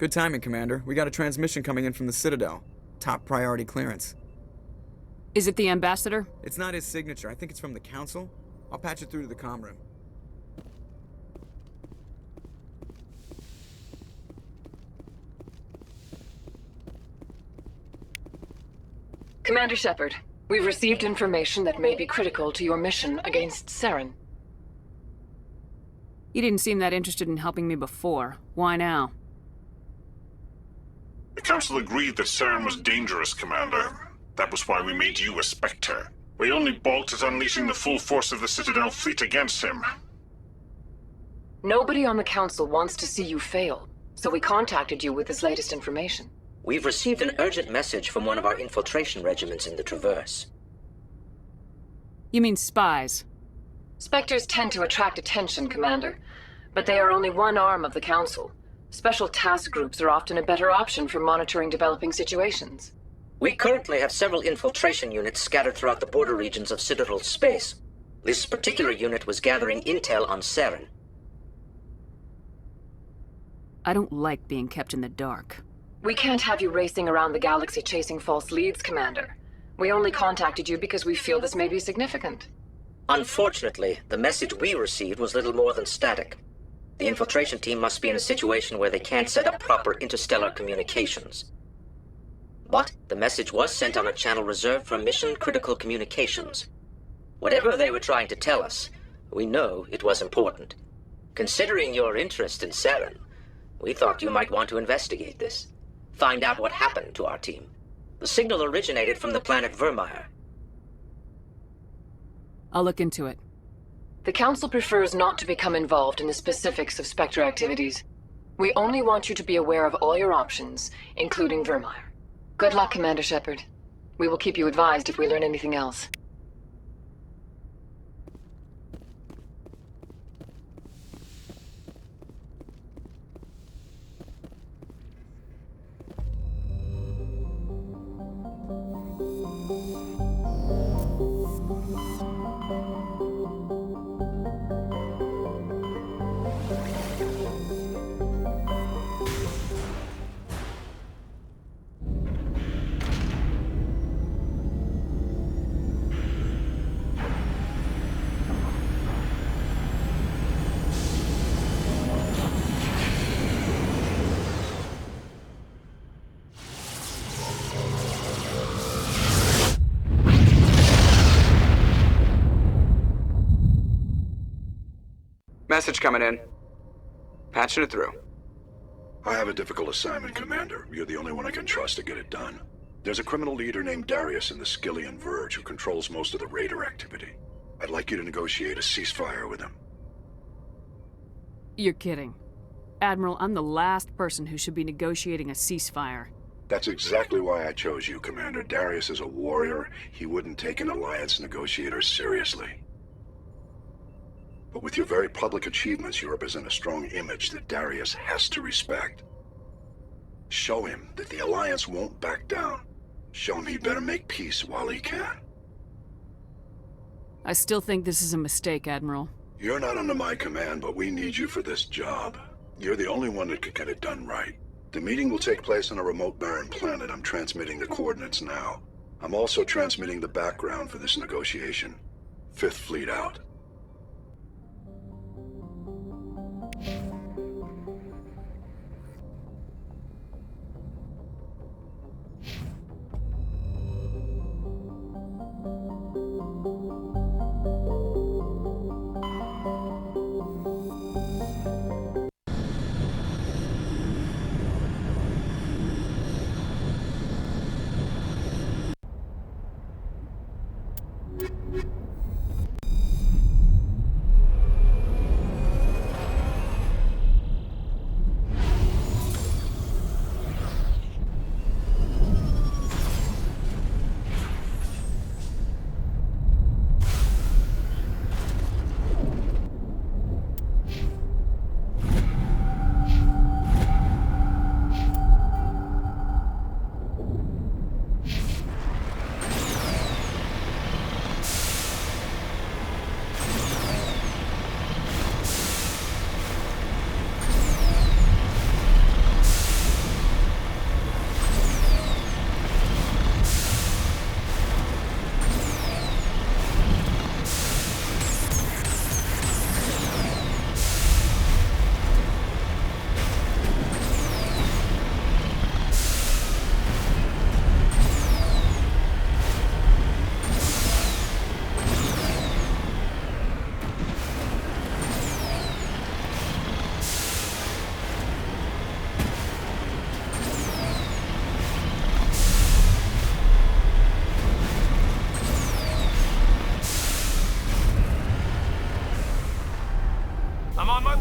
Good timing, Commander. We got a transmission coming in from the Citadel. Top priority clearance. Is it the Ambassador? It's not his signature. I think it's from the Council. I'll patch it through to the comm room. Commander Shepard, we've received information that may be critical to your mission against Saren. You didn't seem that interested in helping me before. Why now? The Council agreed that Saren was dangerous, Commander. That was why we made you a Spectre. We only balked at unleashing the full force of the Citadel fleet against him. Nobody on the Council wants to see you fail, so we contacted you with this latest information. We've received an urgent message from one of our infiltration regiments in the Traverse. You mean spies? Spectres tend to attract attention, Commander, but they are only one arm of the Council. Special task groups are often a better option for monitoring developing situations. We currently have several infiltration units scattered throughout the border regions of Citadel space. This particular unit was gathering intel on Saren. I don't like being kept in the dark. We can't have you racing around the galaxy chasing false leads, Commander. We only contacted you because we feel this may be significant. Unfortunately, the message we received was little more than static. The infiltration team must be in a situation where they can't set up proper interstellar communications. But the message was sent on a channel reserved for mission-critical communications. Whatever they were trying to tell us, we know it was important. Considering your interest in Saren, we thought you might want to investigate this. Find out what happened to our team. The signal originated from the planet Vermeer. I'll look into it. The Council prefers not to become involved in the specifics of Spectre activities. We only want you to be aware of all your options, including Vermeer. Good luck, Commander Shepard. We will keep you advised if we learn anything else. Message coming in. Patching it through. I have a difficult assignment, Commander. You're the only one I can trust to get it done. There's a criminal leader named Darius in the Skyllian Verge who controls most of the Raider activity. I'd like you to negotiate a ceasefire with him. You're kidding. Admiral, I'm the last person who should be negotiating a ceasefire. That's exactly why I chose you, Commander. Darius is a warrior. He wouldn't take an alliance negotiator seriously. But with your very public achievements, you represent a strong image that Darius has to respect. Show him that the Alliance won't back down. Show him he better make peace while he can. I still think this is a mistake, Admiral. You're not under my command, but we need you for this job. You're the only one that could get it done right. The meeting will take place on a remote barren planet. I'm transmitting the coordinates now. I'm also transmitting the background for this negotiation. Fifth Fleet out.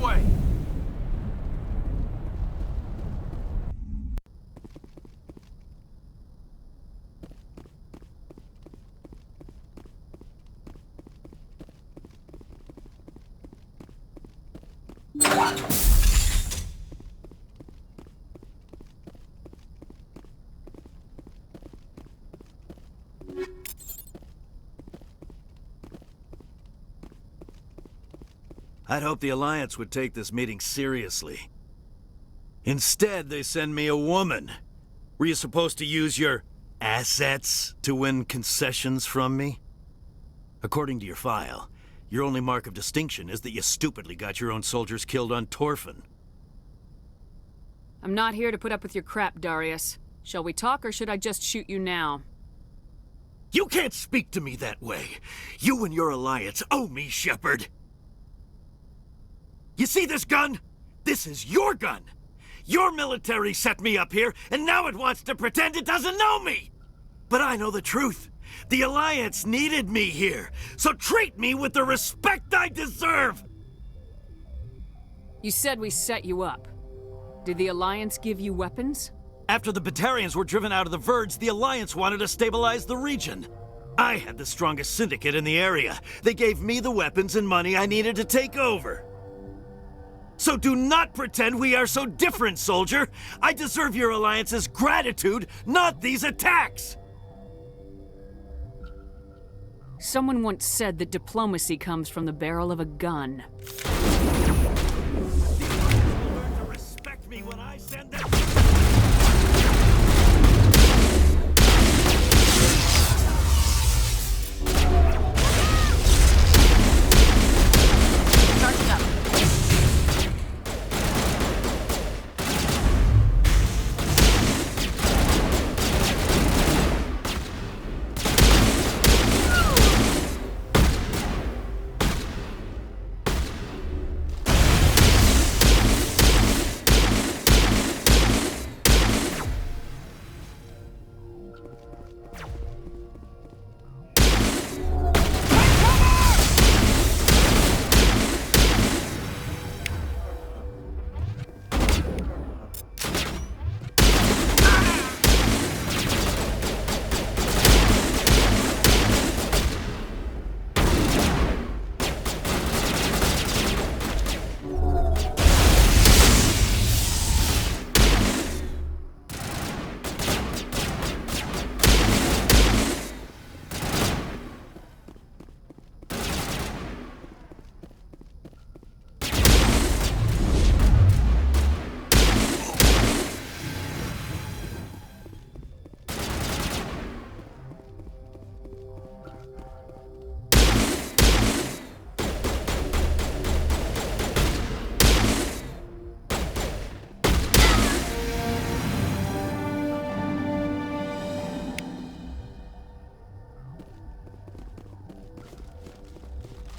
way! I'd hoped the Alliance would take this meeting seriously. Instead, they send me a woman. Were you supposed to use your assets to win concessions from me? According to your file, your only mark of distinction is that you stupidly got your own soldiers killed on Torfin. I'm not here to put up with your crap, Darius. Shall we talk, or should I just shoot you now? You can't speak to me that way. You and your Alliance owe me, Shepard. You see this gun? This is your gun. Your military set me up here, and now it wants to pretend it doesn't know me. But I know the truth. The Alliance needed me here, so treat me with the respect I deserve! You said we set you up. Did the Alliance give you weapons? After the Batarians were driven out of the Verge, the Alliance wanted to stabilize the region. I had the strongest syndicate in the area. They gave me the weapons and money I needed to take over. So do not pretend we are so different, soldier! I deserve your Alliance's gratitude, not these attacks! Someone once said that diplomacy comes from the barrel of a gun. Learn to respect me when I send them. Charging up.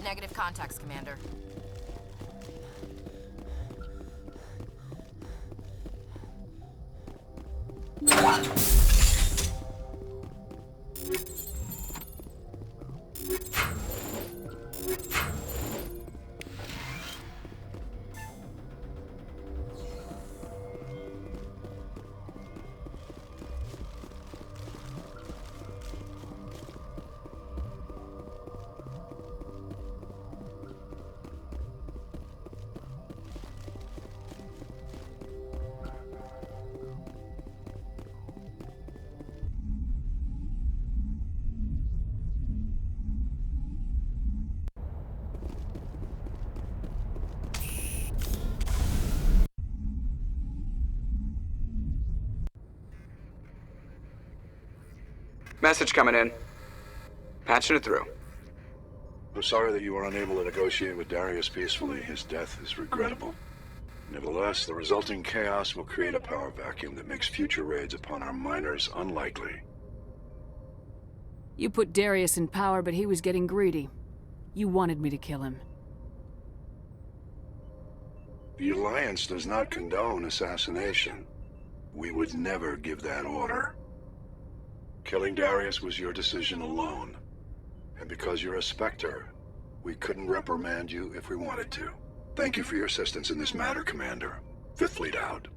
Negative contacts, Commander. Message coming in. Patching it through. I'm sorry that you were unable to negotiate with Darius peacefully. His death is regrettable. Nevertheless, the resulting chaos will create a power vacuum that makes future raids upon our miners unlikely. You put Darius in power, but he was getting greedy. You wanted me to kill him. The Alliance does not condone assassination. We would never give that order. Killing Darius was your decision alone. And because you're a Spectre, we couldn't reprimand you if we wanted to. Thank you for your assistance in this matter, Commander. Fifth Fleet out.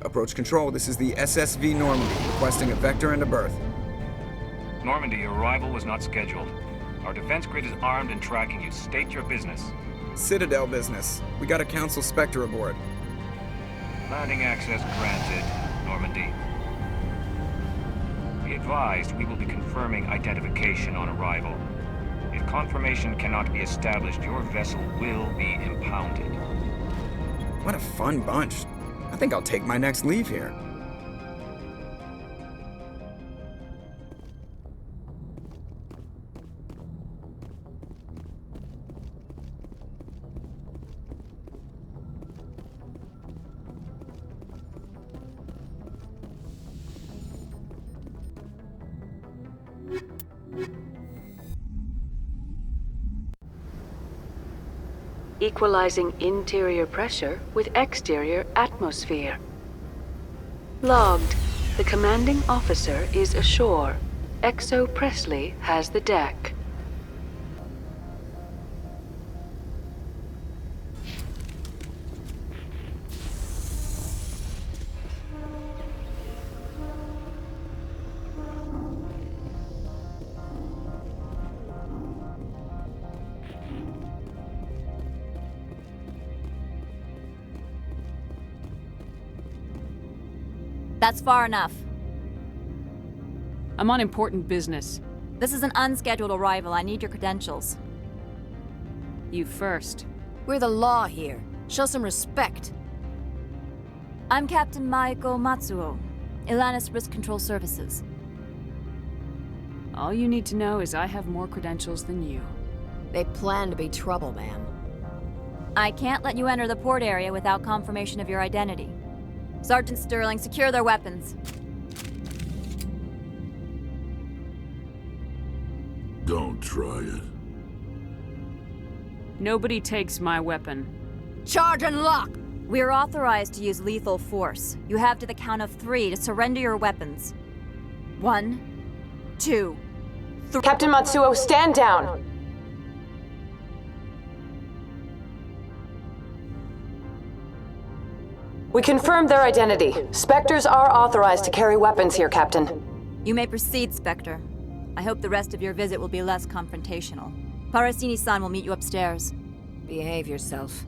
Approach control, this is the SSV Normandy, requesting a vector and a berth. Normandy, your arrival was not scheduled. Our defense grid is armed and tracking you. State your business. Citadel business. We got a Council Spectre aboard. Landing access granted, Normandy. Be advised, we will be confirming identification on arrival. If confirmation cannot be established, your vessel will be impounded. What a fun bunch. I think I'll take my next leave here. Equalizing interior pressure with exterior atmosphere. Logged. The commanding officer is ashore. Exo Presley has the deck. That's far enough. I'm on important business. This is an unscheduled arrival. I need your credentials. You first. We're the law here. Show some respect. I'm Captain Maiko Matsuo, Ilanis Risk Control Services. All you need to know is I have more credentials than you. They plan to be trouble, ma'am. I can't let you enter the port area without confirmation of your identity. Sergeant Sterling, secure their weapons. Don't try it. Nobody takes my weapon. Charge and lock! We're authorized to use lethal force. You have to the count of 3 to surrender your weapons. 1, 2, 3. Captain Matsuo, stand down! We confirmed their identity. Spectres are authorized to carry weapons here, Captain. You may proceed, Spectre. I hope the rest of your visit will be less confrontational. Parasini-san will meet you upstairs. Behave yourself.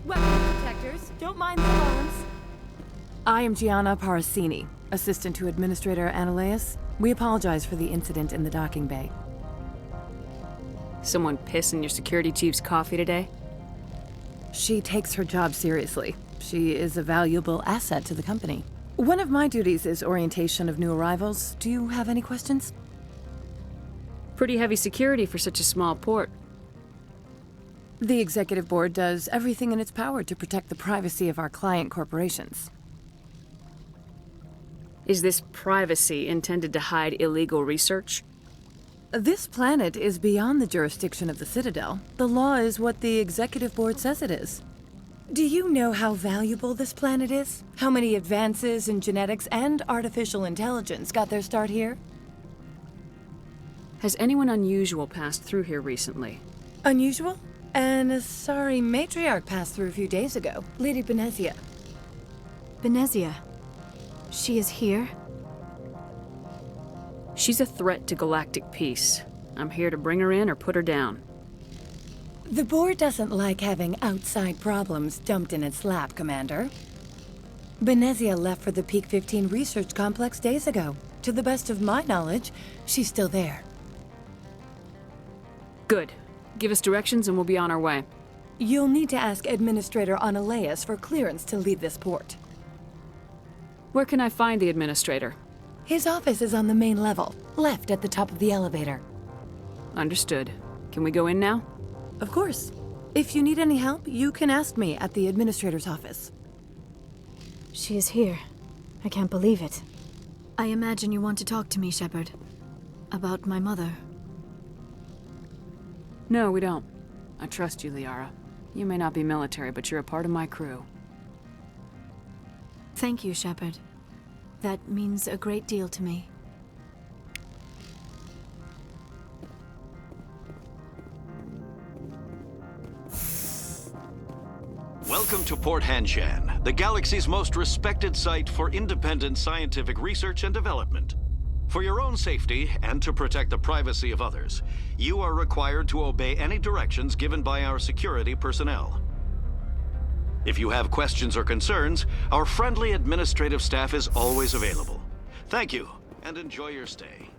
Weapon protectors, don't mind the alarms. I am Gianna Parasini, assistant to Administrator Ananias. We apologize for the incident in the docking bay. Someone piss in your security chief's coffee today? She takes her job seriously. She is a valuable asset to the company. One of my duties is orientation of new arrivals. Do you have any questions? Pretty heavy security for such a small port. The Executive Board does everything in its power to protect the privacy of our client corporations. Is this privacy intended to hide illegal research? This planet is beyond the jurisdiction of the Citadel. The law is what the Executive Board says it is. Do you know how valuable this planet is? How many advances in genetics and artificial intelligence got their start here? Has anyone unusual passed through here recently? Unusual? An Asari matriarch passed through a few days ago. Lady Benezia. Benezia. She is here? She's a threat to galactic peace. I'm here to bring her in or put her down. The board doesn't like having outside problems dumped in its lap, Commander. Benezia left for the Peak 15 research complex days ago. To the best of my knowledge, she's still there. Good. Give us directions and we'll be on our way. You'll need to ask Administrator Analeas for clearance to leave this port. Where can I find the administrator? His office is on the main level, left at the top of the elevator. Understood. Can we go in now? Of course. If you need any help, you can ask me at the Administrator's office. She is here. I can't believe it. I imagine you want to talk to me, Shepard. About my mother. No, we don't. I trust you, Liara. You may not be military, but you're a part of my crew. Thank you, Shepard. That means a great deal to me. Welcome to Port Hanshan, the galaxy's most respected site for independent scientific research and development. For your own safety and to protect the privacy of others, you are required to obey any directions given by our security personnel. If you have questions or concerns, our friendly administrative staff is always available. Thank you, and enjoy your stay.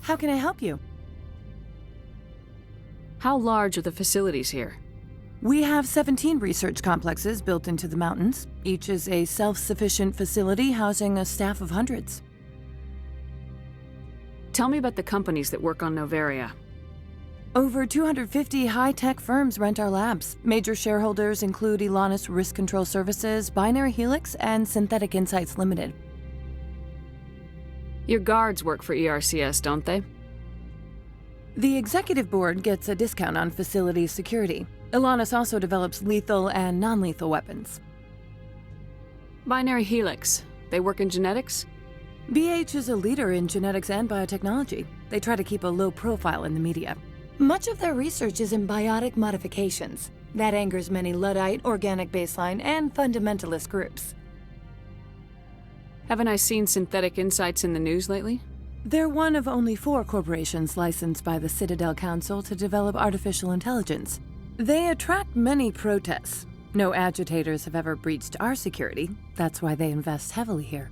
How can I help you? How large are the facilities here? We have 17 research complexes built into the mountains. Each is a self-sufficient facility housing a staff of hundreds. Tell me about the companies that work on Noveria. Over 250 high-tech firms rent our labs. Major shareholders include Elanis Risk Control Services, Binary Helix, and Synthetic Insights Limited. Your guards work for ERCS, don't they? The executive board gets a discount on facility security. Elanis also develops lethal and non-lethal weapons. Binary Helix. They work in genetics? BH is a leader in genetics and biotechnology. They try to keep a low profile in the media. Much of their research is in biotic modifications. That angers many Luddite, organic baseline, and fundamentalist groups. Haven't I seen Synthetic Insights in the news lately? They're one of only 4 corporations licensed by the Citadel Council to develop artificial intelligence. They attract many protests. No agitators have ever breached our security. That's why they invest heavily here.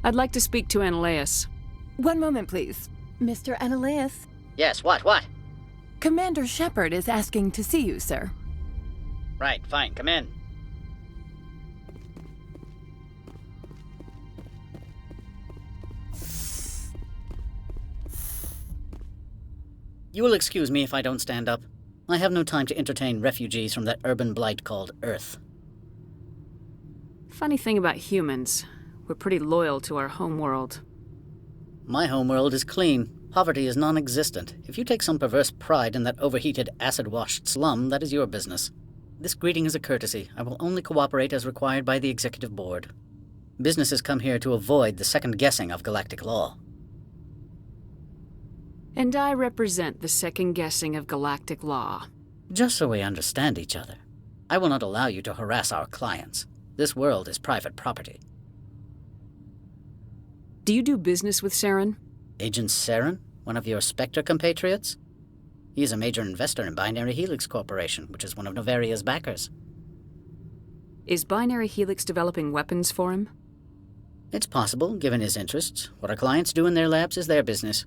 I'd like to speak to Analeas. One moment, please. Mr. Analeas? Yes, what? Commander Shepard is asking to see you, sir. Right, fine, come in. You will excuse me if I don't stand up. I have no time to entertain refugees from that urban blight called Earth. Funny thing about humans, we're pretty loyal to our homeworld. My homeworld is clean. Poverty is non-existent. If you take some perverse pride in that overheated, acid-washed slum, that is your business. This greeting is a courtesy. I will only cooperate as required by the Executive Board. Businesses come here to avoid the second-guessing of galactic law. And I represent the second-guessing of galactic law. Just so we understand each other, I will not allow you to harass our clients. This world is private property. Do you do business with Saren? Agent Saren? One of your Spectre compatriots? He is a major investor in Binary Helix Corporation, which is one of Noveria's backers. Is Binary Helix developing weapons for him? It's possible, given his interests. What our clients do in their labs is their business.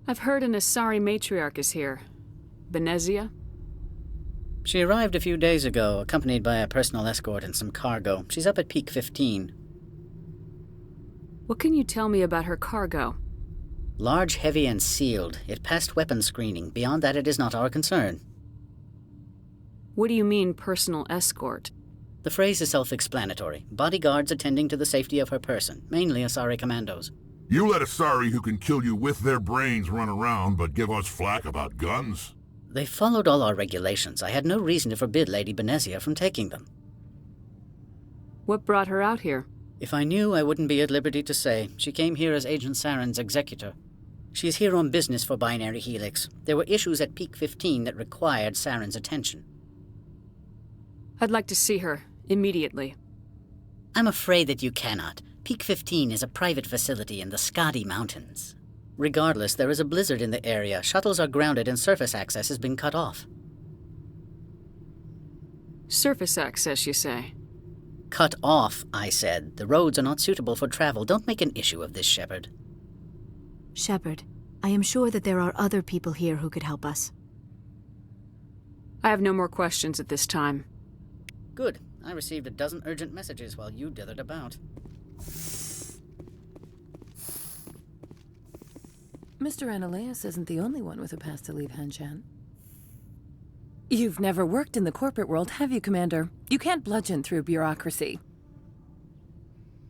I've heard an Asari matriarch is here. Benezia? She arrived a few days ago, accompanied by a personal escort and some cargo. She's up at Peak 15. What can you tell me about her cargo? Large, heavy, and sealed. It passed weapons screening. Beyond that, it is not our concern. What do you mean, personal escort? The phrase is self-explanatory. Bodyguards attending to the safety of her person, mainly Asari commandos. You let Asari who can kill you with their brains run around, but give us flack about guns? They followed all our regulations. I had no reason to forbid Lady Benezia from taking them. What brought her out here? If I knew, I wouldn't be at liberty to say. She came here as Agent Saren's executor. She's here on business for Binary Helix. There were issues at Peak 15 that required Saren's attention. I'd like to see her, immediately. I'm afraid that you cannot. Peak 15 is a private facility in the Scotty Mountains. Regardless, there is a blizzard in the area, shuttles are grounded, and surface access has been cut off. Surface access, you say? Cut off, I said. The roads are not suitable for travel. Don't make an issue of this, Shepard. Shepard, I am sure that there are other people here who could help us. I have no more questions at this time. Good. I received a dozen urgent messages while you dithered about. Mr. Ananias isn't the only one with a pass to leave Hanshan. You've never worked in the corporate world, have you, Commander? You can't bludgeon through bureaucracy.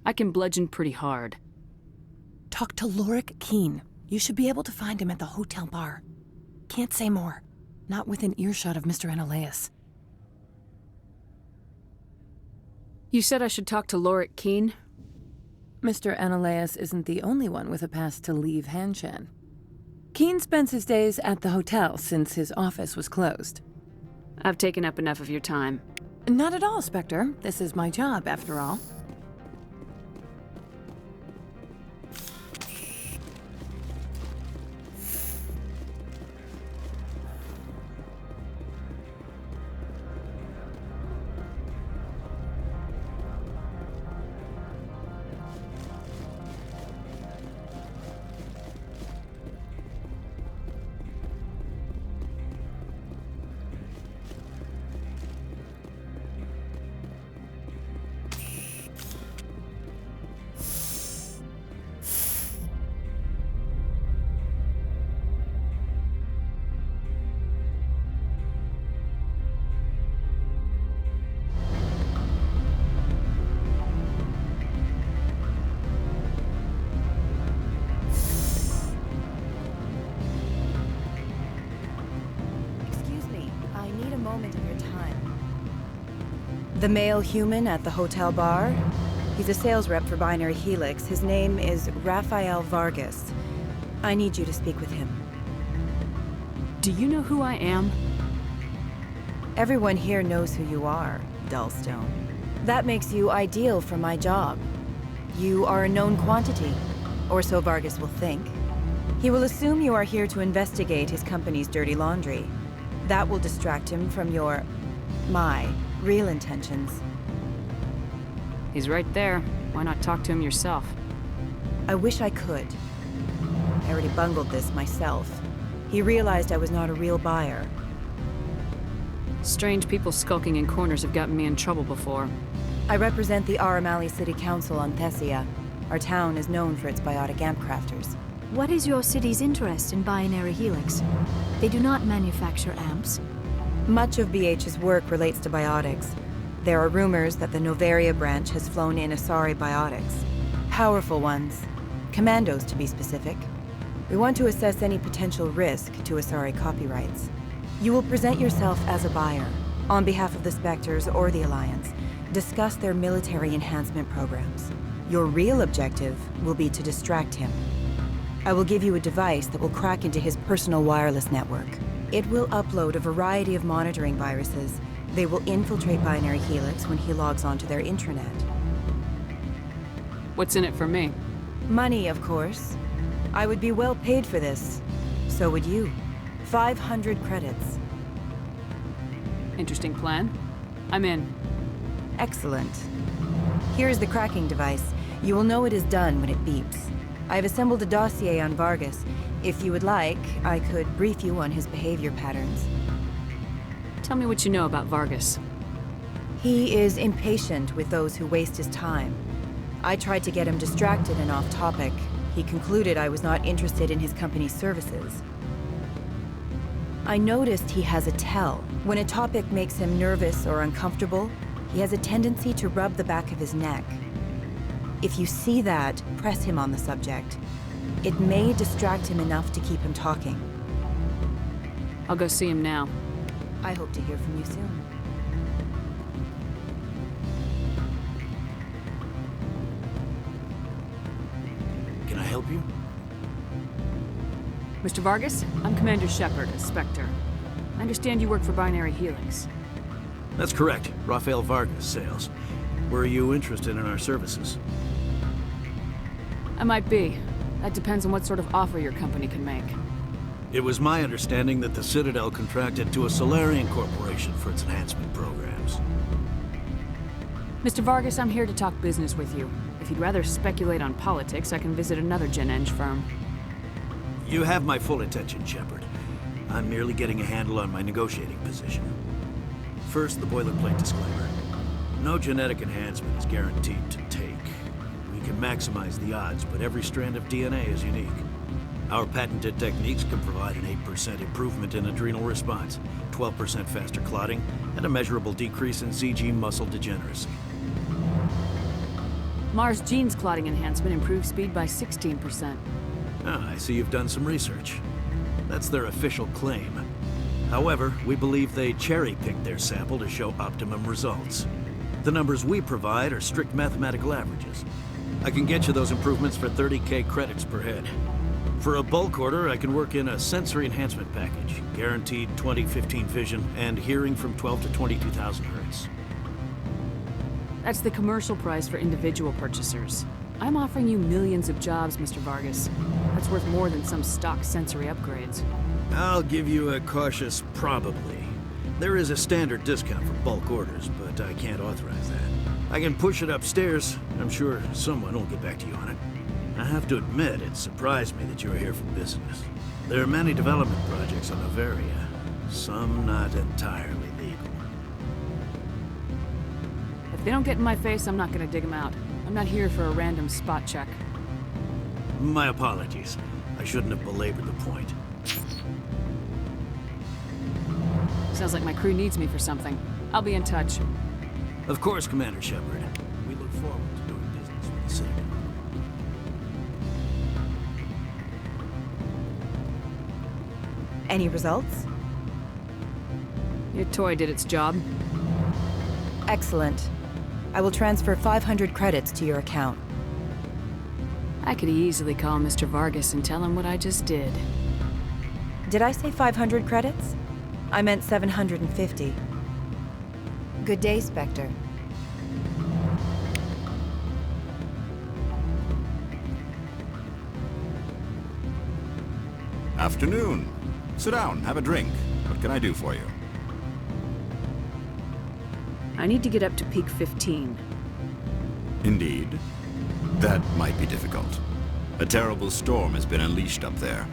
I can bludgeon pretty hard. Talk to Lorik Keene. You should be able to find him at the hotel bar. Can't say more. Not within earshot of Mr. Ananias. You said I should talk to Lorik Keene? Mr. Ananias isn't the only one with a pass to leave Hanshan. Keene spends his days at the hotel since his office was closed. I've taken up enough of your time. Not at all, Spectre. This is my job, after all. The male human at the hotel bar? He's a sales rep for Binary Helix. His name is Rafael Vargas. I need you to speak with him. Do you know who I am? Everyone here knows who you are, Dullstone. That makes you ideal for my job. You are a known quantity, or so Vargas will think. He will assume you are here to investigate his company's dirty laundry. That will distract him from my real intentions. He's right there. Why not talk to him yourself? I wish I could. I already bungled this myself. He realized I was not a real buyer. Strange people skulking in corners have gotten me in trouble before. I represent the Aramali City Council on Thessia. Our town is known for its biotic amp crafters. What is your city's interest in Binary Helix? They do not manufacture amps. Much of BH's work relates to biotics. There are rumors that the Noveria branch has flown in Asari biotics. Powerful ones. Commandos, to be specific. We want to assess any potential risk to Asari copyrights. You will present yourself as a buyer, on behalf of the Spectres or the Alliance. Discuss their military enhancement programs. Your real objective will be to distract him. I will give you a device that will crack into his personal wireless network. It will upload a variety of monitoring viruses. They will infiltrate Binary Helix when he logs onto their intranet. What's in it for me? Money, of course. I would be well paid for this. So would you. 500 credits. Interesting plan. I'm in. Excellent. Here's the cracking device. You will know it is done when it beeps. I've assembled a dossier on Vargas. If you would like, I could brief you on his behavior patterns. Tell me what you know about Vargas. He is impatient with those who waste his time. I tried to get him distracted and off topic. He concluded I was not interested in his company's services. I noticed he has a tell. When a topic makes him nervous or uncomfortable, he has a tendency to rub the back of his neck. If you see that, press him on the subject. It may distract him enough to keep him talking. I'll go see him now. I hope to hear from you soon. Can I help you? Mr. Vargas, I'm Commander Shepard, a Spectre. I understand you work for Binary Helix. That's correct. Rafael Vargas, sales. Were you interested in our services? I might be. That depends on what sort of offer your company can make. It was my understanding that the Citadel contracted to a Solarian corporation for its enhancement programs. Mr. Vargas, I'm here to talk business with you. If you'd rather speculate on politics, I can visit another Gen Eng firm. You have my full attention, Shepard. I'm merely getting a handle on my negotiating position. First, the boilerplate disclaimer. No genetic enhancement is guaranteed to take. We can maximize the odds, but every strand of DNA is unique. Our patented techniques can provide an 8% improvement in adrenal response, 12% faster clotting, and a measurable decrease in ZG muscle degeneracy. Mars Gene's clotting enhancement improves speed by 16%. Ah, I see you've done some research. That's their official claim. However, we believe they cherry-picked their sample to show optimum results. The numbers we provide are strict mathematical averages. I can get you those improvements for 30K credits per head. For a bulk order, I can work in a sensory enhancement package, guaranteed 20/15 vision, and hearing from 12 to 22,000 hertz. That's the commercial price for individual purchasers. I'm offering you millions of jobs, Mr. Vargas. That's worth more than some stock sensory upgrades. I'll give you a cautious probably. There is a standard discount for bulk orders, but I can't authorize that. I can push it upstairs. I'm sure someone will get back to you on it. I have to admit, it surprised me that you're here for business. There are many development projects on Noveria, some not entirely legal. If they don't get in my face, I'm not gonna dig them out. I'm not here for a random spot check. My apologies. I shouldn't have belabored the point. Sounds like my crew needs me for something. I'll be in touch. Of course, Commander Shepard. We look forward to doing business with the Citadel. Any results? Your toy did its job. Excellent. I will transfer 500 credits to your account. I could easily call Mr. Vargas and tell him what I just did. Did I say 500 credits? I meant 750. Good day, Spectre. Afternoon. Sit down, have a drink. What can I do for you? I need to get up to peak 15. Indeed. That might be difficult. A terrible storm has been unleashed up there.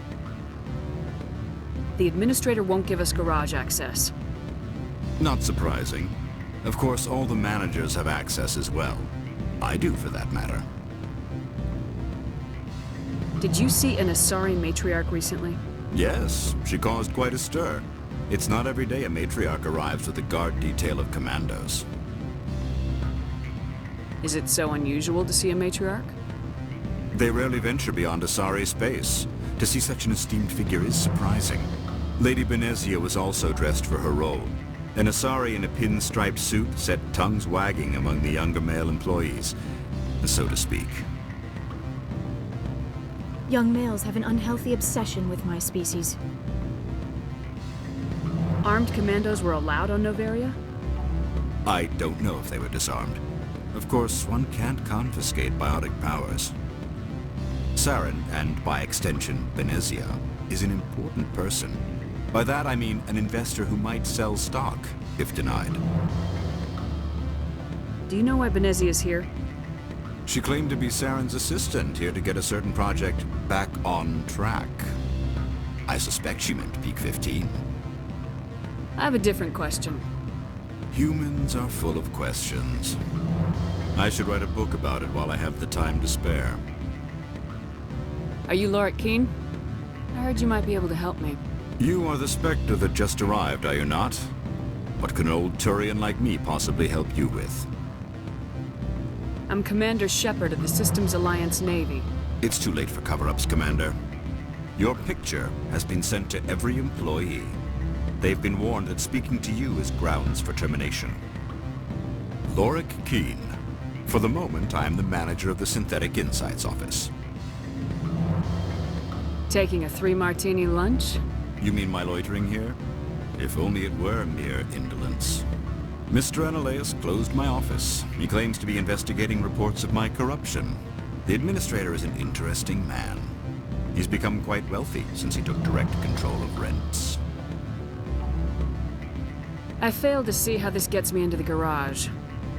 The administrator won't give us garage access. Not surprising. Of course, all the managers have access as well. I do, for that matter. Did you see an Asari matriarch recently? Yes, she caused quite a stir. It's not every day a matriarch arrives with a guard detail of commandos. Is it so unusual to see a matriarch? They rarely venture beyond Asari space. To see such an esteemed figure is surprising. Lady Benezia was also dressed for her role. An Asari in a pinstriped suit set tongues wagging among the younger male employees, so to speak. Young males have an unhealthy obsession with my species. Armed commandos were allowed on Noveria? I don't know if they were disarmed. Of course, one can't confiscate biotic powers. Saren, and by extension, Benezia, is an important person. By that I mean an investor who might sell stock, if denied. Do you know why Benezia is here? She claimed to be Saren's assistant, here to get a certain project back on track. I suspect she meant Peak 15. I have a different question. Humans are full of questions. I should write a book about it while I have the time to spare. Are you Lorik Keen? I heard you might be able to help me. You are the Spectre that just arrived, are you not? What can an old Turian like me possibly help you with? I'm Commander Shepard of the Systems Alliance Navy. It's too late for cover-ups, Commander. Your picture has been sent to every employee. They've been warned that speaking to you is grounds for termination. Lorik Keen. For the moment, I am the manager of the Synthetic Insights Office. Taking a 3-martini lunch? You mean my loitering here? If only it were mere indolence. Mr. Analaeus closed my office. He claims to be investigating reports of my corruption. The administrator is an interesting man. He's become quite wealthy since he took direct control of rents. I failed to see how this gets me into the garage.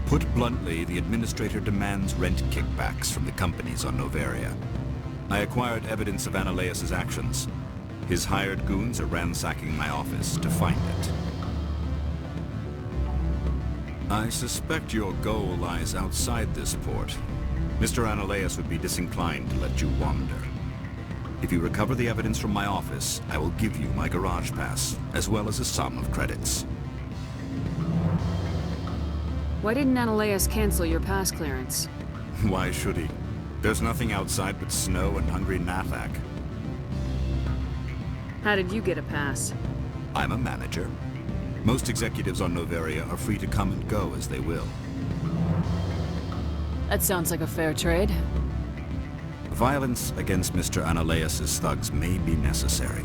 Put bluntly, the administrator demands rent kickbacks from the companies on Noveria. I acquired evidence of Analaeus' actions. His hired goons are ransacking my office to find it. I suspect your goal lies outside this port. Mr. Analaeus would be disinclined to let you wander. If you recover the evidence from my office, I will give you my garage pass, as well as a sum of credits. Why didn't Analaeus cancel your pass clearance? Why should he? There's nothing outside but snow and hungry Nathak. How did you get a pass? I'm a manager. Most executives on Noveria are free to come and go as they will. That sounds like a fair trade. Violence against Mr. Analaeus' thugs may be necessary.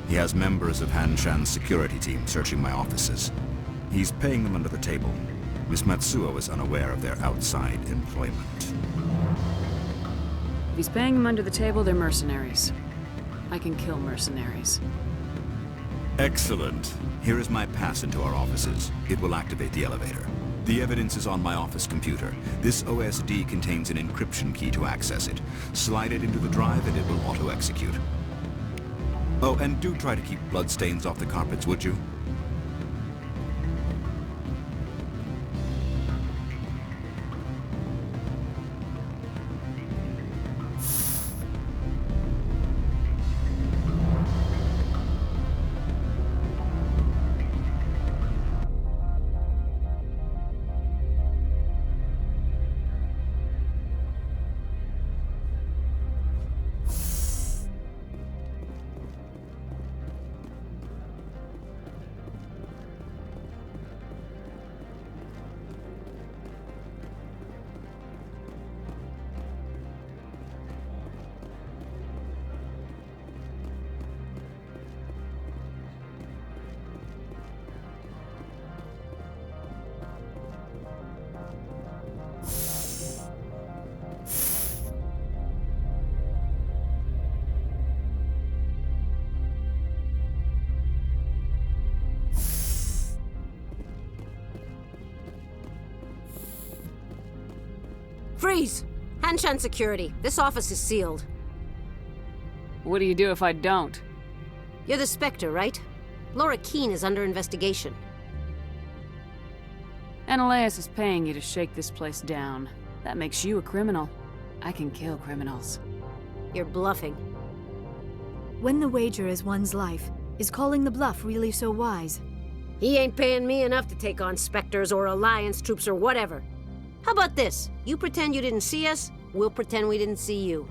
He has members of Han Shan's security team searching my offices. He's paying them under the table. Miss Matsuo is unaware of their outside employment. If he's paying them under the table, they're mercenaries. I can kill mercenaries. Excellent. Here is my pass into our offices. It will activate the elevator. The evidence is on my office computer. This OSD contains an encryption key to access it. Slide it into the drive and it will auto-execute. Oh, and do try to keep bloodstains off the carpets, would you? Freeze! Hanshan Security. This office is sealed. What do you do if I don't? You're the Spectre, right? Laura Keene is under investigation. Analaeus is paying you to shake this place down. That makes you a criminal. I can kill criminals. You're bluffing. When the wager is one's life, is calling the bluff really so wise? He ain't paying me enough to take on Spectres or Alliance troops or whatever. How about this? You pretend you didn't see us, we'll pretend we didn't see you.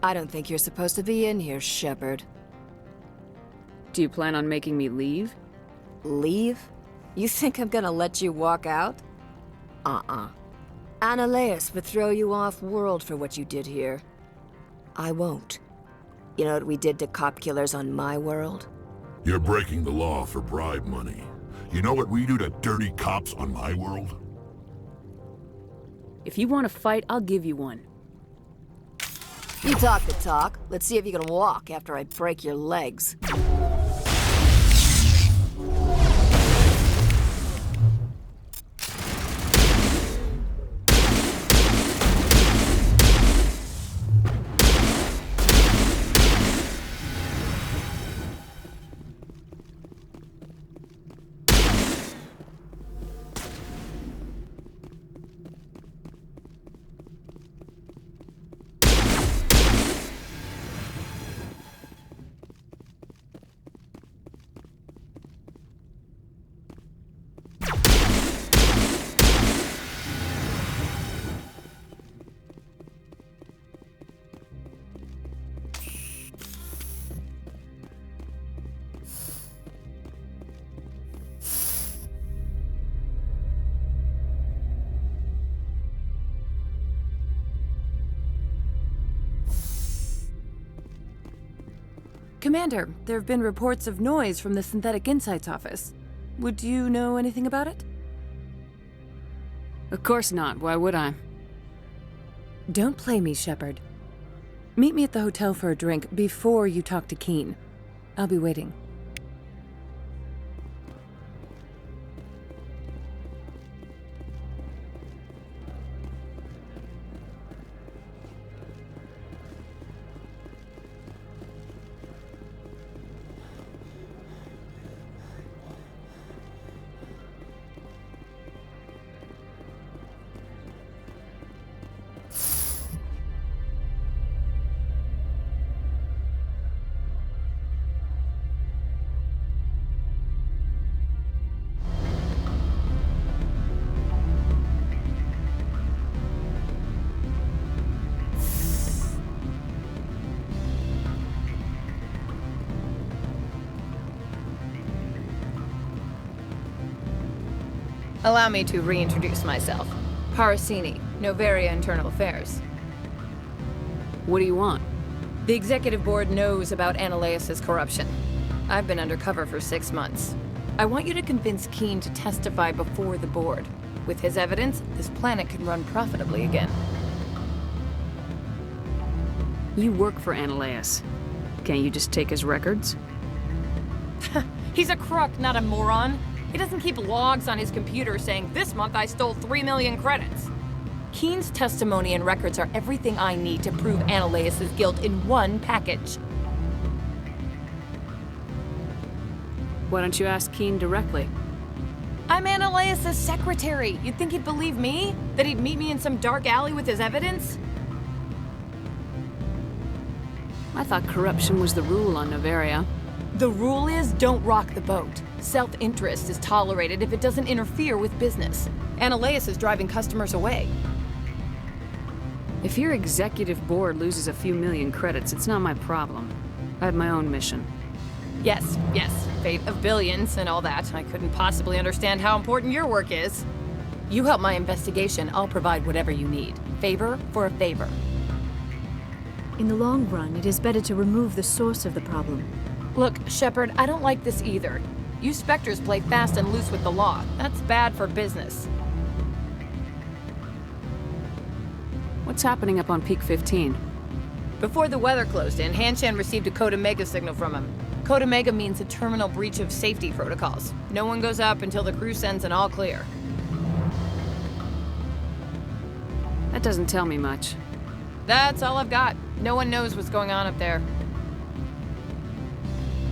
I don't think you're supposed to be in here, Shepard. Do you plan on making me leave? Leave? You think I'm gonna let you walk out? Annaleus would throw you off-world for what you did here. I won't. You know what we did to cop killers on my world? You're breaking the law for bribe money. You know what we do to dirty cops on my world? If you want to fight, I'll give you one. You talk the talk. Let's see if you can walk after I break your legs. Commander, there have been reports of noise from the Synthetic Insights office. Would you know anything about it? Of course not. Why would I? Don't play me, Shepard. Meet me at the hotel for a drink before you talk to Keen. I'll be waiting. Allow me to reintroduce myself. Parasini, Noveria Internal Affairs. What do you want? The Executive Board knows about Annaleus' corruption. I've been undercover for 6 months. I want you to convince Keen to testify before the Board. With his evidence, this planet can run profitably again. You work for Annaleus. Can't you just take his records? He's a crook, not a moron. He doesn't keep logs on his computer saying, "This month I stole 3 million credits." Keen's testimony and records are everything I need to prove Annaleus' guilt in one package. Why don't you ask Keen directly? I'm Annaleus' secretary. You'd think he'd believe me? That he'd meet me in some dark alley with his evidence? I thought corruption was the rule on Noveria. The rule is, don't rock the boat. Self-interest is tolerated if it doesn't interfere with business. Annaleus is driving customers away. If your executive board loses a few million credits, it's not my problem. I have my own mission. Yes, fate of billions and all that. I couldn't possibly understand how important your work is. You help my investigation, I'll provide whatever you need. Favor for a favor. In the long run, it is better to remove the source of the problem. Look, Shepard, I don't like this either. You Spectres play fast and loose with the law. That's bad for business. What's happening up on Peak 15? Before the weather closed in, Hanshan received a Code Omega signal from him. Code Omega means a terminal breach of safety protocols. No one goes up until the crew sends an all clear. That doesn't tell me much. That's all I've got. No one knows what's going on up there.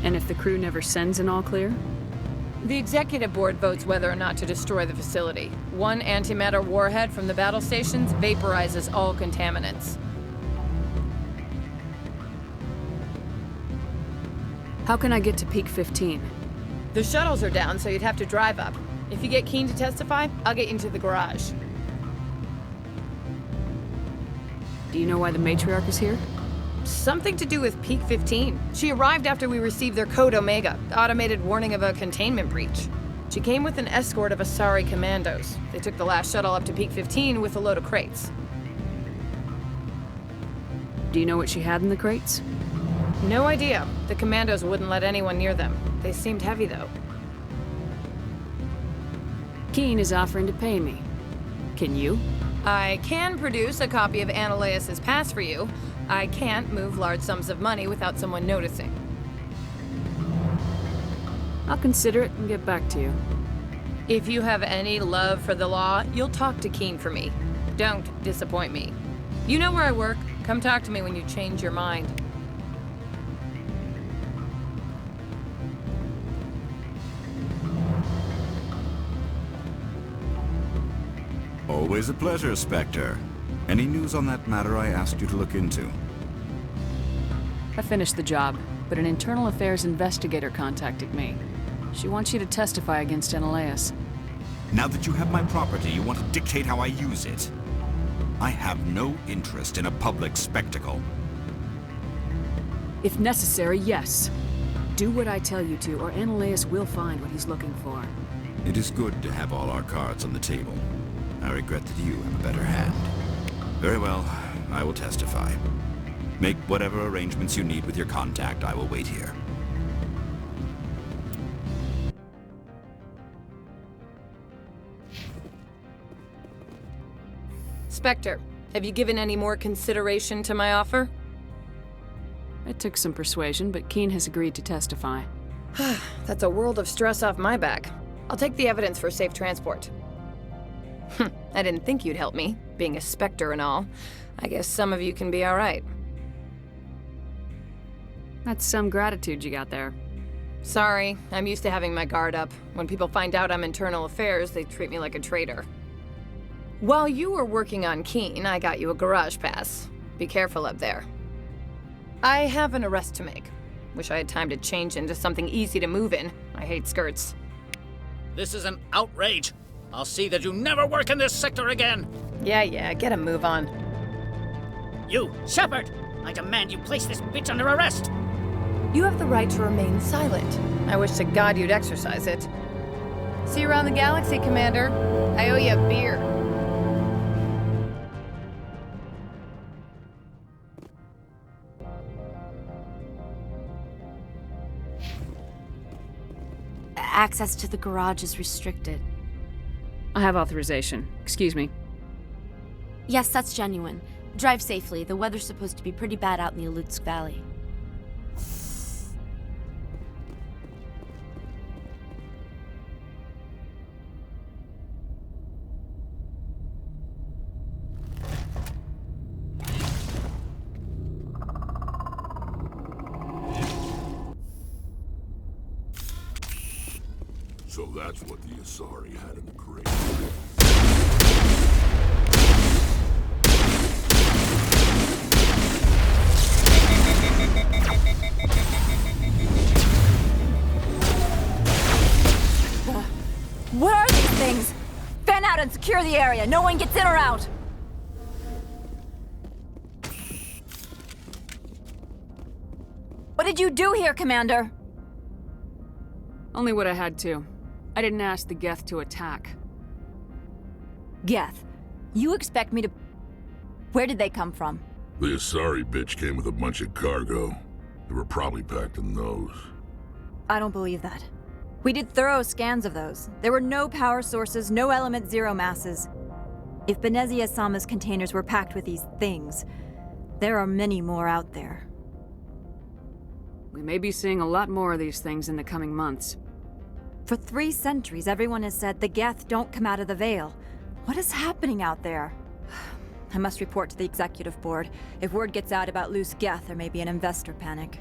And if the crew never sends an all clear? The Executive Board votes whether or not to destroy the facility. One antimatter warhead from the battle stations vaporizes all contaminants. How can I get to Peak 15? The shuttles are down, so you'd have to drive up. If you get Keen to testify, I'll get you into the garage. Do you know why the Matriarch is here? Something to do with Peak 15. She arrived after we received their Code Omega, the automated warning of a containment breach. She came with an escort of Asari commandos. They took the last shuttle up to Peak 15 with a load of crates. Do you know what she had in the crates? No idea. The commandos wouldn't let anyone near them. They seemed heavy, though. Keen is offering to pay me. Can you? I can produce a copy of Ananias' pass for you. I can't move large sums of money without someone noticing. I'll consider it and get back to you. If you have any love for the law, you'll talk to Keen for me. Don't disappoint me. You know where I work. Come talk to me when you change your mind. Always a pleasure, Spectre. Any news on that matter I asked you to look into? I finished the job, but an internal affairs investigator contacted me. She wants you to testify against Ananias. Now that you have my property, you want to dictate how I use it. I have no interest in a public spectacle. If necessary, yes. Do what I tell you to, or Ananias will find what he's looking for. It is good to have all our cards on the table. I regret that you have a better hand. Very well, I will testify. Make whatever arrangements you need with your contact. I will wait here. Spectre, have you given any more consideration to my offer? It took some persuasion, but Keen has agreed to testify. That's a world of stress off my back. I'll take the evidence for safe transport. I didn't think you'd help me, being a Spectre and all. I guess some of you can be alright. That's some gratitude you got there. Sorry, I'm used to having my guard up. When people find out I'm internal affairs, they treat me like a traitor. While you were working on Keen, I got you a garage pass. Be careful up there. I have an arrest to make. Wish I had time to change into something easy to move in. I hate skirts. This is an outrage. I'll see that you never work in this sector again. Yeah, get a move on. You, Shepard! I demand you place this bitch under arrest! You have the right to remain silent. I wish to God you'd exercise it. See you around the galaxy, Commander. I owe you a beer. Access to the garage is restricted. I have authorization. Excuse me. Yes, that's genuine. Drive safely. The weather's supposed to be pretty bad out in the Alutsk Valley. So that's what the Asari had in the crate. What are these things? Fan out and secure the area. No one gets in or out. What did you do here, Commander? Only what I had to. I didn't ask the Geth to attack. Geth, you expect me to... Where did they come from? The Asari bitch came with a bunch of cargo. They were probably packed in those. I don't believe that. We did thorough scans of those. There were no power sources, no element zero masses. If Benezia-sama's containers were packed with these things, there are many more out there. We may be seeing a lot more of these things in the coming months. For 3 centuries, everyone has said the Geth don't come out of the Veil. What is happening out there? I must report to the executive board. If word gets out about loose Geth, there may be an investor panic.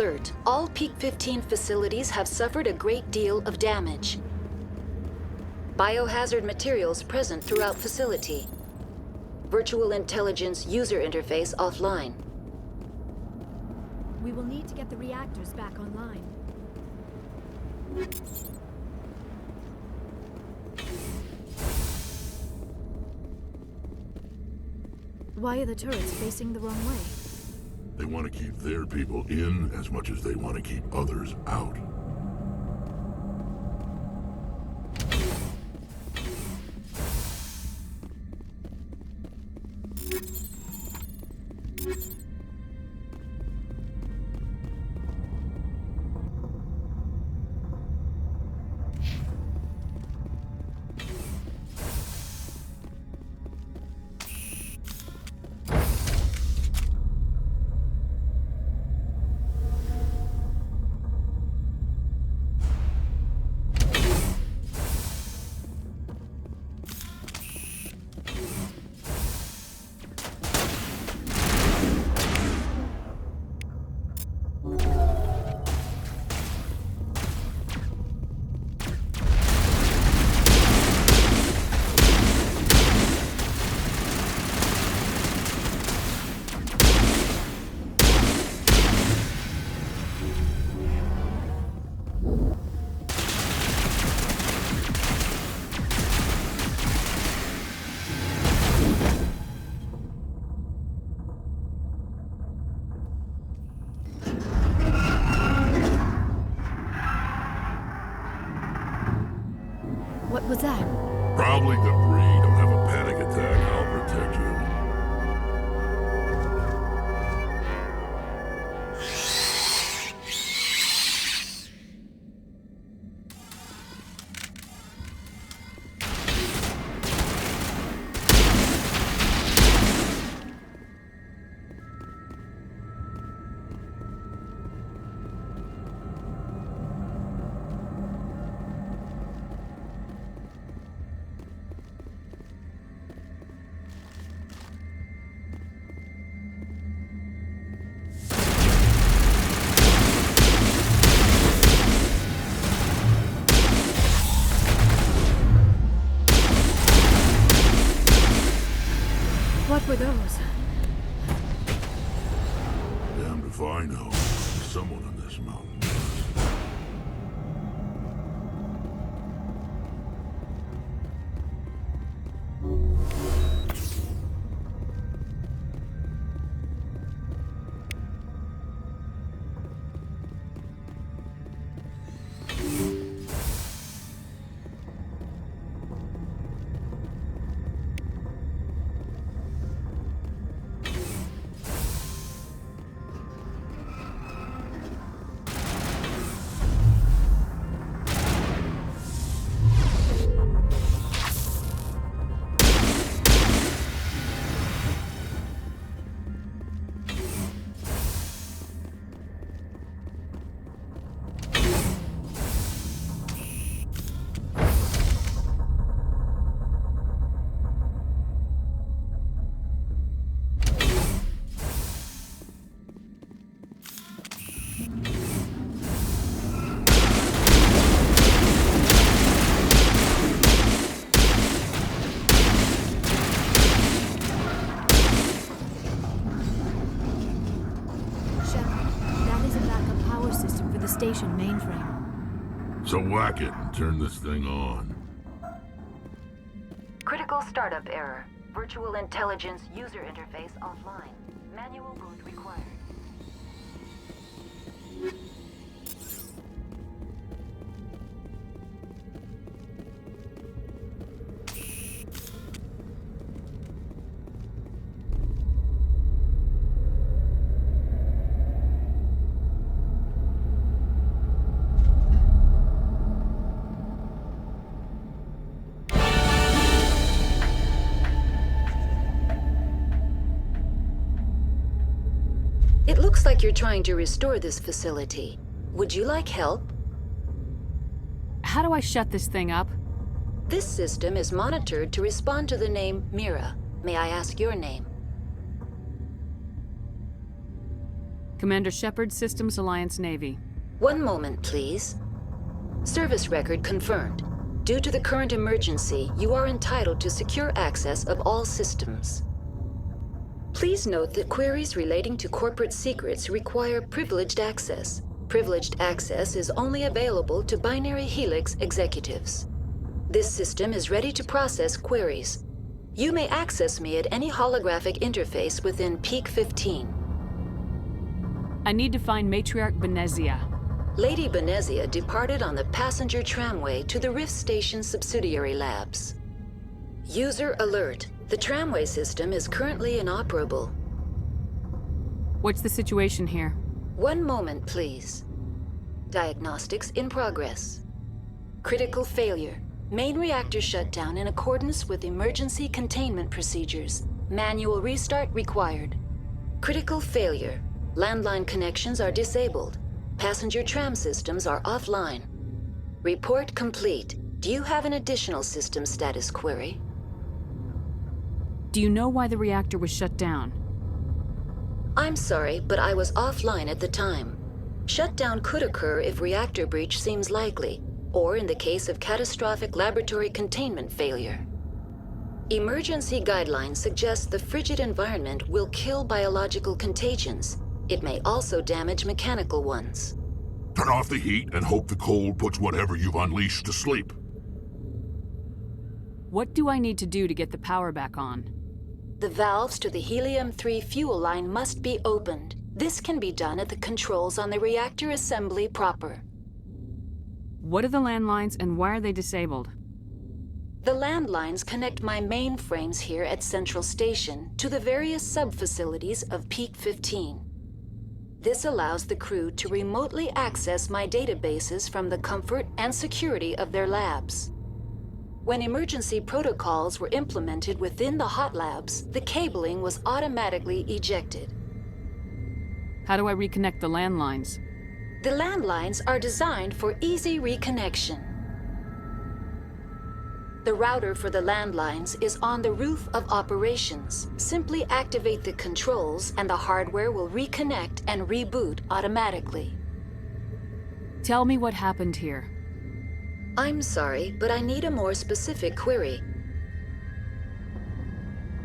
Alert. All Peak 15 facilities have suffered a great deal of damage. Biohazard materials present throughout facility. Virtual intelligence user interface offline. We will need to get the reactors back online. Why are the turrets facing the wrong way? They want to keep their people in as much as they want to keep others out. What was that? Probably debris. Don't have a panic attack. I'll protect you. What were those? Damned if I know. There's someone in this mountain. Station mainframe. So whack it and turn this thing on. Critical startup error. Virtual intelligence user interface offline. Manual boot required. It looks like you're trying to restore this facility. Would you like help? How do I shut this thing up? This system is monitored to respond to the name Mira. May I ask your name? Commander Shepard, Systems Alliance Navy. One moment, please. Service record confirmed. Due to the current emergency, you are entitled to secure access of all systems. Please note that queries relating to corporate secrets require privileged access. Privileged access is only available to Binary Helix executives. This system is ready to process queries. You may access me at any holographic interface within Peak 15. I need to find Matriarch Benezia. Lady Benezia departed on the passenger tramway to the Rift Station subsidiary labs. User alert. The tramway system is currently inoperable. What's the situation here? One moment, please. Diagnostics in progress. Critical failure. Main reactor shut down in accordance with emergency containment procedures. Manual restart required. Critical failure. Landline connections are disabled. Passenger tram systems are offline. Report complete. Do you have an additional system status query? Do you know why the reactor was shut down? I'm sorry, but I was offline at the time. Shutdown could occur if reactor breach seems likely, or in the case of catastrophic laboratory containment failure. Emergency guidelines suggest the frigid environment will kill biological contagions. It may also damage mechanical ones. Turn off the heat and hope the cold puts whatever you've unleashed to sleep. What do I need to do to get the power back on? The valves to the helium-3 fuel line must be opened. This can be done at the controls on the reactor assembly proper. What are the landlines and why are they disabled? The landlines connect my mainframes here at Central Station to the various sub-facilities of Peak 15. This allows the crew to remotely access my databases from the comfort and security of their labs. When emergency protocols were implemented within the hot labs, the cabling was automatically ejected. How do I reconnect the landlines? The landlines are designed for easy reconnection. The router for the landlines is on the roof of operations. Simply activate the controls and the hardware will reconnect and reboot automatically. Tell me what happened here. I'm sorry, but I need a more specific query.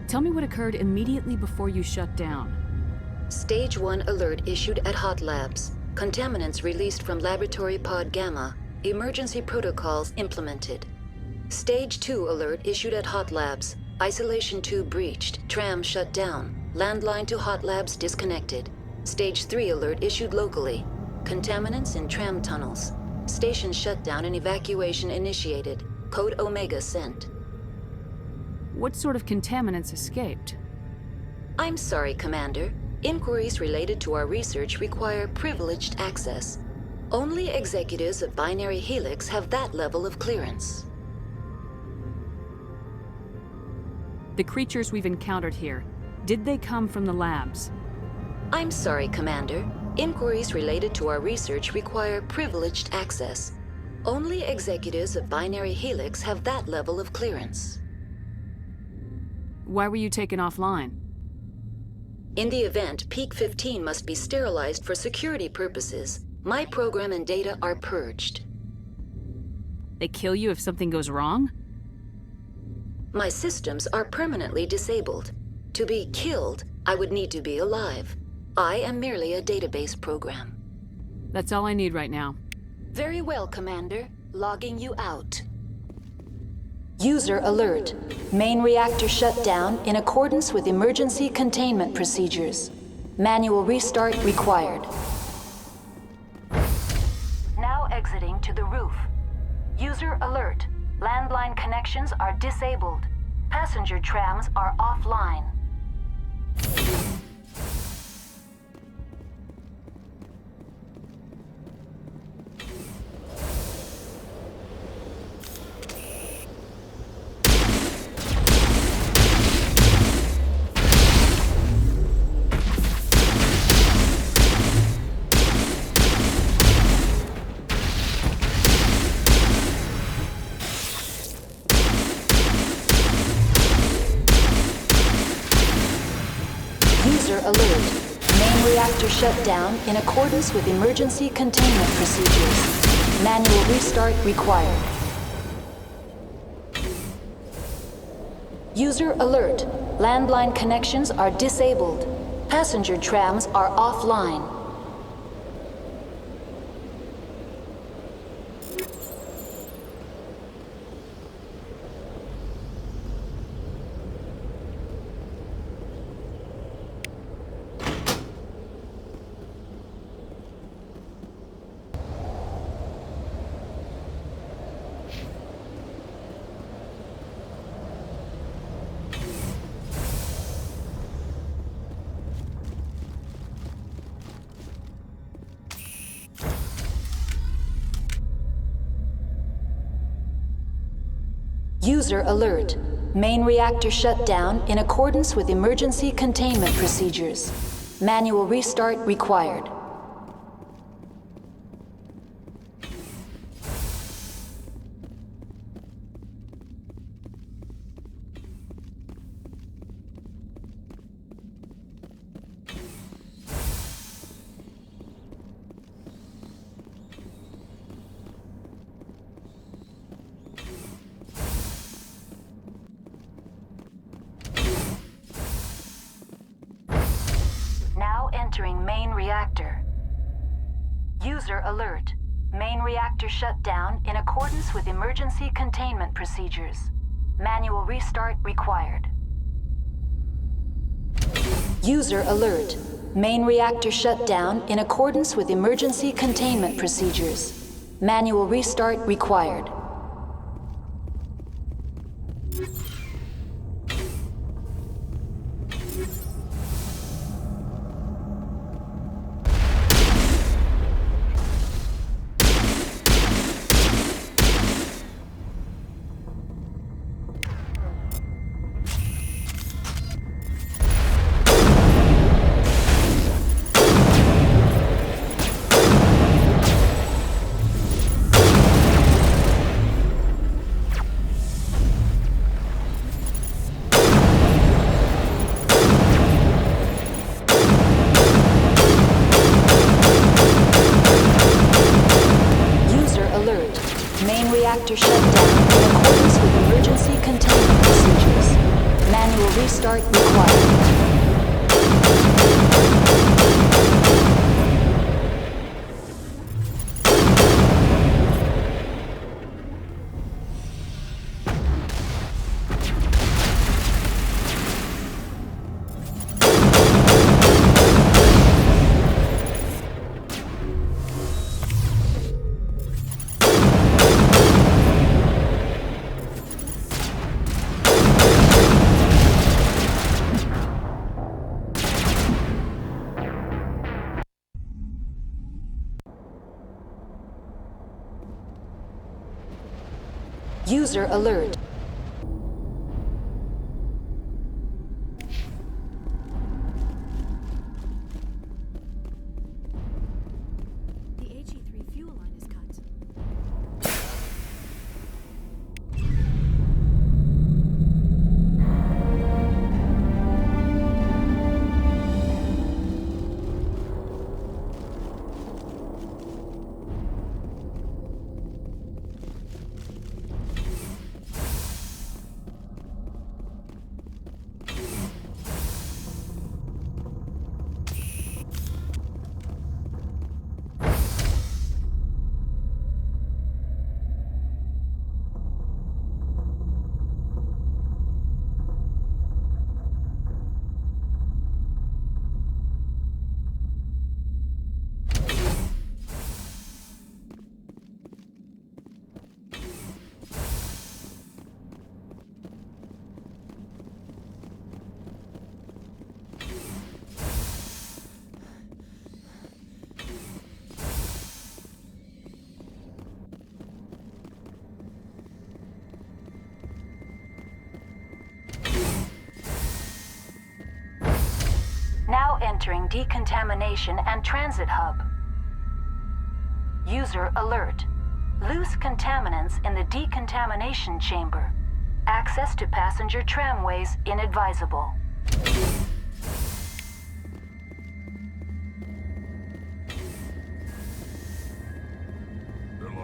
Tell me what occurred immediately before you shut down. Stage 1 alert issued at Hot Labs. Contaminants released from Laboratory Pod Gamma. Emergency protocols implemented. Stage 2 alert issued at Hot Labs. Isolation tube breached. Tram shut down. Landline to Hot Labs disconnected. Stage 3 alert issued locally. Contaminants in tram tunnels. Station shutdown and evacuation initiated. Code Omega sent. What sort of contaminants escaped? I'm sorry, Commander. Inquiries related to our research require privileged access. Only executives of Binary Helix have that level of clearance. The creatures we've encountered here, did they come from the labs? I'm sorry, Commander. Inquiries related to our research require privileged access. Only executives of Binary Helix have that level of clearance. Why were you taken offline? In the event, Peak 15 must be sterilized for security purposes. My program and data are purged. They kill you if something goes wrong? My systems are permanently disabled. To be killed, I would need to be alive. I am merely a database program. That's all I need right now. Very well, Commander. Logging you out. User alert. Main reactor shut down in accordance with emergency containment procedures. Manual restart required. Now exiting to the roof. User alert. Landline connections are disabled. Passenger trams are offline. reactor shut down in accordance with emergency containment procedures. Manual restart required. User alert. Landline connections are disabled. Passenger trams are offline. User alert. Main reactor shut down in accordance with emergency containment procedures. Manual restart required. Now entering main reactor. User alert. Main reactor shut down in accordance with emergency containment procedures. Manual restart required. User alert. Main reactor shut down in accordance with emergency containment procedures. Manual restart required. Main reactor shut down in accordance with emergency containment procedures. Manual restart required. User alert. The HE3 fuel line is cut. Now entering decontamination and transit hub. User alert. Loose contaminants in the decontamination chamber. Access to passenger tramways inadvisable.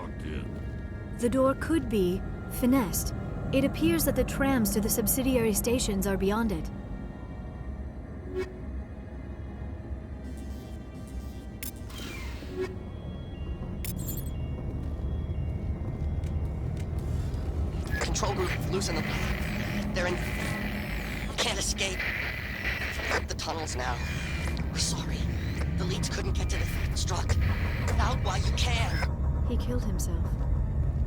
locked in. The door could be finessed. It appears that the trams to the subsidiary stations are beyond it. Control group, losing them. They're in... Can't escape. The tunnels now. We're sorry. The leads couldn't get to the struck. Get out while you can. He killed himself.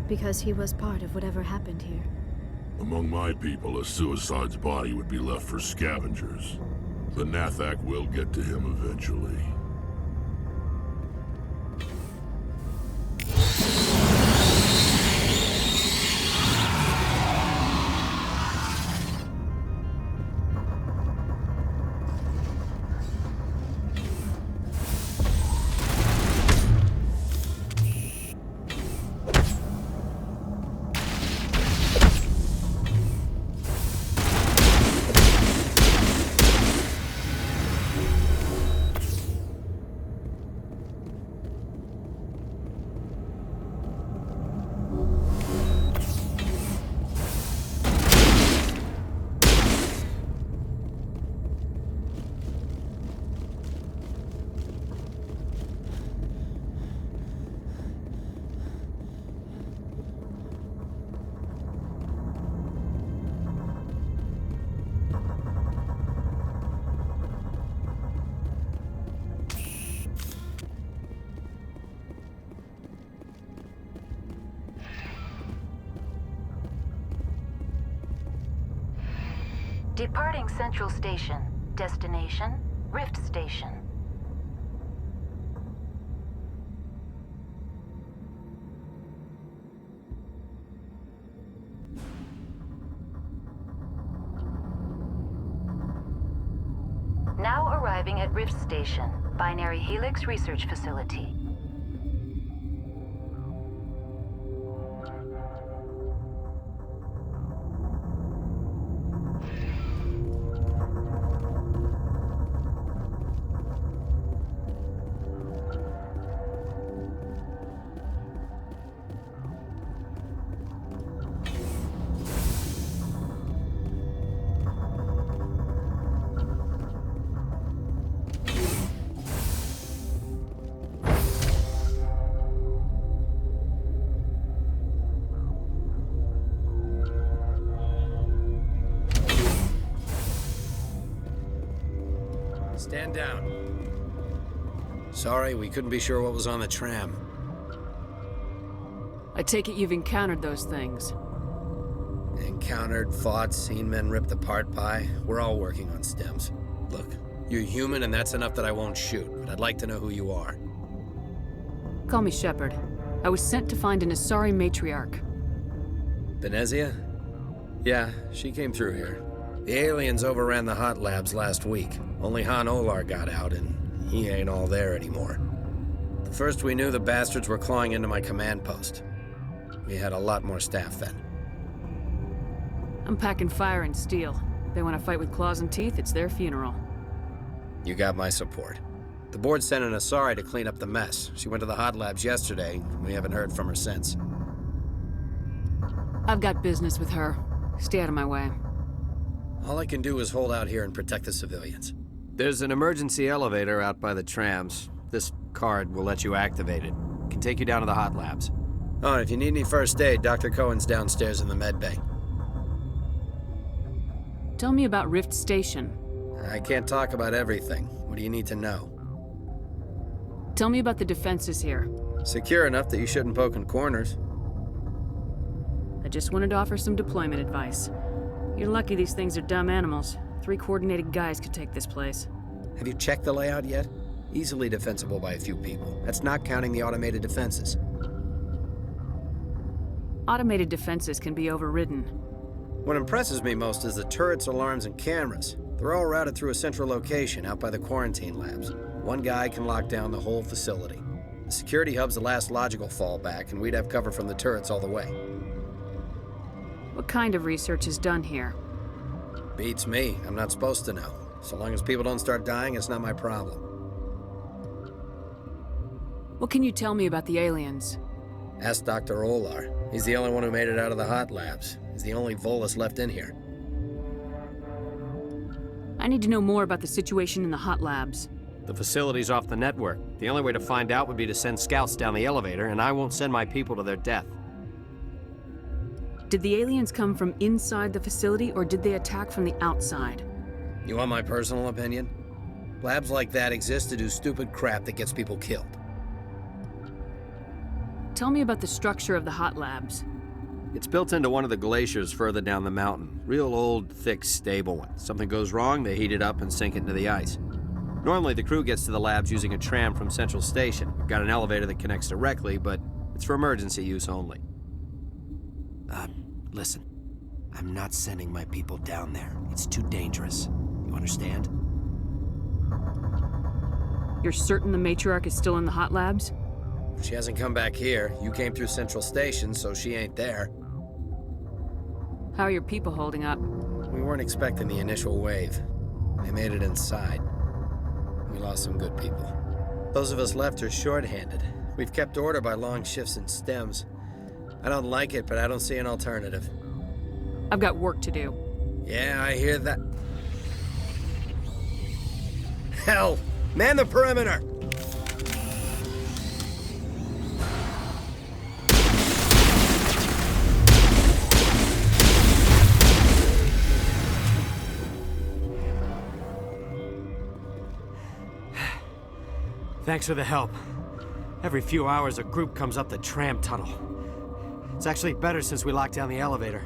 Because he was part of whatever happened here. Among my people, a suicide's body would be left for scavengers. The Nathak will get to him eventually. Departing Central Station. Destination, Rift Station. Now arriving at Rift Station, Binary Helix Research Facility. Stand down. Sorry, we couldn't be sure what was on the tram. I take it you've encountered those things. Encountered, fought, seen men ripped apart by. We're all working on stems. Look, you're human and that's enough that I won't shoot, but I'd like to know who you are. Call me Shepard. I was sent to find an Asari matriarch. Venezia? Yeah, she came through here. The aliens overran the hot labs last week. Only Han Olar got out, and he ain't all there anymore. The first we knew, the bastards were clawing into my command post. We had a lot more staff then. I'm packing fire and steel. They want to fight with claws and teeth, it's their funeral. You got my support. The board sent an Asari to clean up the mess. She went to the hot labs yesterday. We haven't heard from her since. I've got business with her. Stay out of my way. All I can do is hold out here and protect the civilians. There's an emergency elevator out by the trams. This card will let you activate it. Can take you down to the hot labs. Oh, and if you need any first aid, Dr. Cohen's downstairs in the med bay. Tell me about Rift Station. I can't talk about everything. What do you need to know? Tell me about the defenses here. Secure enough that you shouldn't poke in corners. I just wanted to offer some deployment advice. You're lucky these things are dumb animals. 3 coordinated guys could take this place. Have you checked the layout yet? Easily defensible by a few people. That's not counting the automated defenses. Automated defenses can be overridden. What impresses me most is the turrets, alarms, and cameras. They're all routed through a central location out by the quarantine labs. One guy can lock down the whole facility. The security hub's the last logical fallback, and we'd have cover from the turrets all the way. What kind of research is done here? Beats me. I'm not supposed to know. So long as people don't start dying, it's not my problem. What can you tell me about the aliens? Ask Dr. Olar. He's the only one who made it out of the hot labs. He's the only Volus left in here. I need to know more about the situation in the hot labs. The facility's off the network. The only way to find out would be to send scouts down the elevator, and I won't send my people to their death. Did the aliens come from inside the facility, or did they attack from the outside? You want my personal opinion? Labs like that exist to do stupid crap that gets people killed. Tell me about the structure of the hot labs. It's built into one of the glaciers further down the mountain. Real old, thick, stable one. Something goes wrong, they heat it up and sink it into the ice. Normally, the crew gets to the labs using a tram from Central Station. We've got an elevator that connects directly, but it's for emergency use only. Listen. I'm not sending my people down there. It's too dangerous. You understand? You're certain the matriarch is still in the hot labs? She hasn't come back here. You came through Central Station, so she ain't there. How are your people holding up? We weren't expecting the initial wave. They made it inside. We lost some good people. Those of us left are short-handed. We've kept order by long shifts in stems. I don't like it, but I don't see an alternative. I've got work to do. Yeah, I hear that. Hell! Man the perimeter! Thanks for the help. Every few hours, a group comes up the tram tunnel. It's actually better since we locked down the elevator.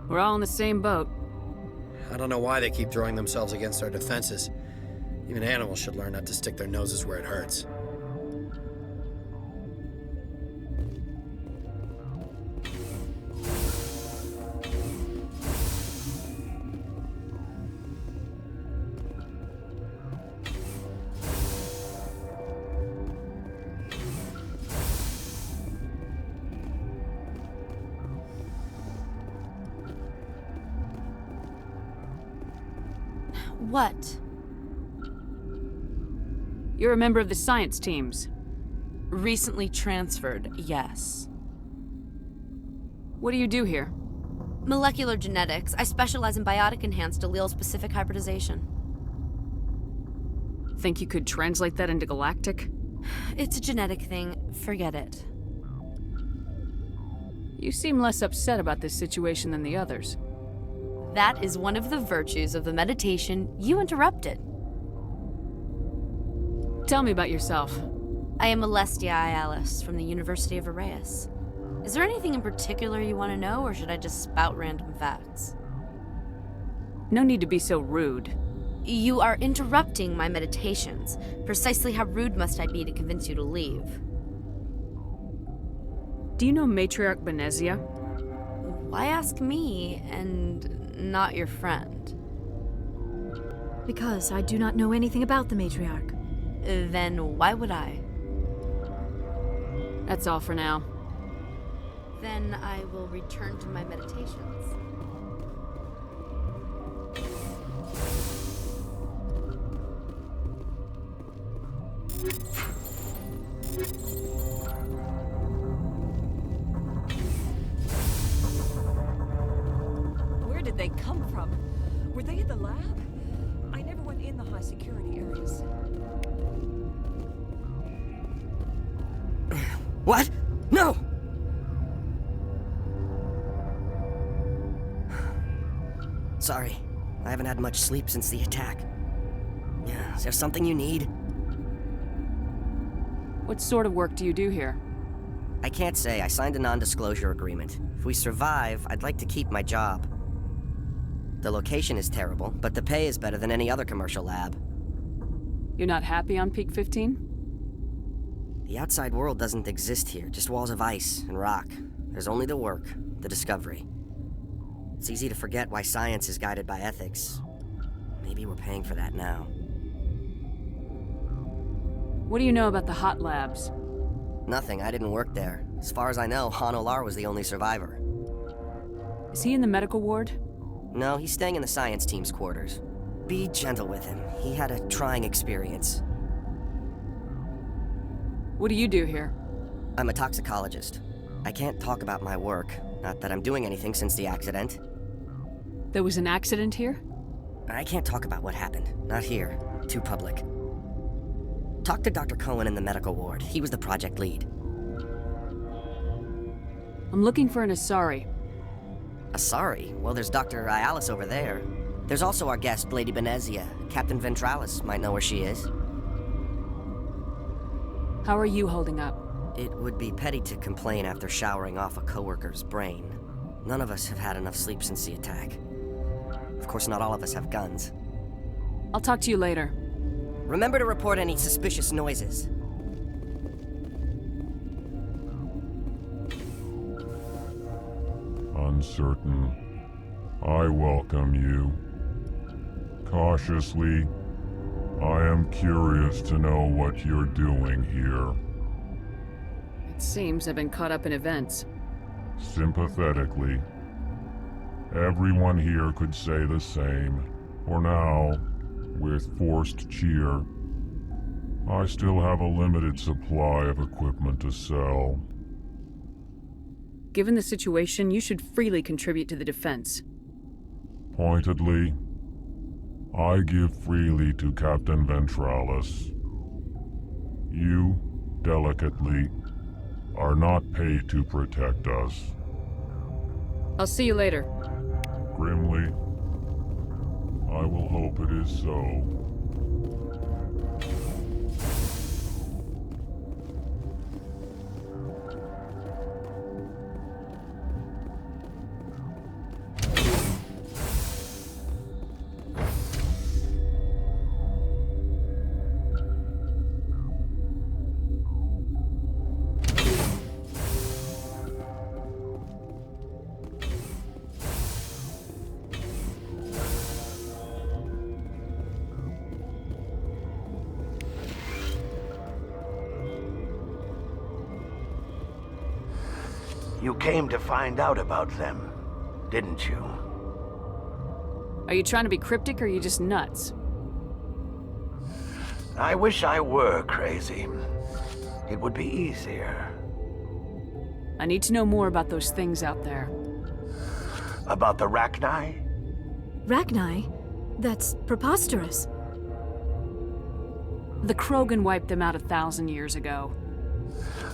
We're all in the same boat. I don't know why they keep throwing themselves against our defenses. Even animals should learn not to stick their noses where it hurts. What? You're a member of the science teams. Recently transferred, yes. What do you do here? Molecular genetics. I specialize in biotic-enhanced allele-specific hybridization. Think you could translate that into galactic? It's a genetic thing. Forget it. You seem less upset about this situation than the others. That is one of the virtues of the meditation you interrupted. Tell me about yourself. I am Alestia Ialis from the University of Arraeus. Is there anything in particular you want to know, or should I just spout random facts? No need to be so rude. You are interrupting my meditations. Precisely how rude must I be to convince you to leave? Do you know Matriarch Benezia? Why ask me, and not your friend? Because I do not know anything about the matriarch. Then why would I? That's all for now. Then I will return to my meditations. Where did they come from? Were they in the lab? I never went in the high security areas. What? No! Sorry, I haven't had much sleep since the attack. Yeah, is there something you need? What sort of work do you do here? I can't say. I signed a non-disclosure agreement. If we survive, I'd like to keep my job. The location is terrible, but the pay is better than any other commercial lab. You're not happy on Peak 15? The outside world doesn't exist here, just walls of ice and rock. There's only the work, the discovery. It's easy to forget why science is guided by ethics. Maybe we're paying for that now. What do you know about the hot labs? Nothing, I didn't work there. As far as I know, Han Olar was the only survivor. Is he in the medical ward? No, he's staying in the science team's quarters. Be gentle with him. He had a trying experience. What do you do here? I'm a toxicologist. I can't talk about my work. Not that I'm doing anything since the accident. There was an accident here? I can't talk about what happened. Not here. Too public. Talk to Dr. Cohen in the medical ward. He was the project lead. I'm looking for an Asari. Asari? Well, there's Dr. Ayalis over there. There's also our guest, Lady Benezia. Captain Ventralis might know where she is. How are you holding up? It would be petty to complain after showering off a coworker's brain. None of us have had enough sleep since the attack. Of course, not all of us have guns. I'll talk to you later. Remember to report any suspicious noises. Uncertain. I welcome you. Cautiously, I am curious to know what you're doing here. It seems I've been caught up in events. Sympathetically. Everyone here could say the same. For now, with forced cheer, I still have a limited supply of equipment to sell. Given the situation, you should freely contribute to the defense. Pointedly, I give freely to Captain Ventralis. You, delicately, are not paid to protect us. I'll see you later. Grimly, I will hope it is so. You came to find out about them, didn't you? Are you trying to be cryptic or are you just nuts? I wish I were crazy. It would be easier. I need to know more about those things out there. About the Rachni? Rachni? That's preposterous. The Krogan wiped them out 1,000 years ago.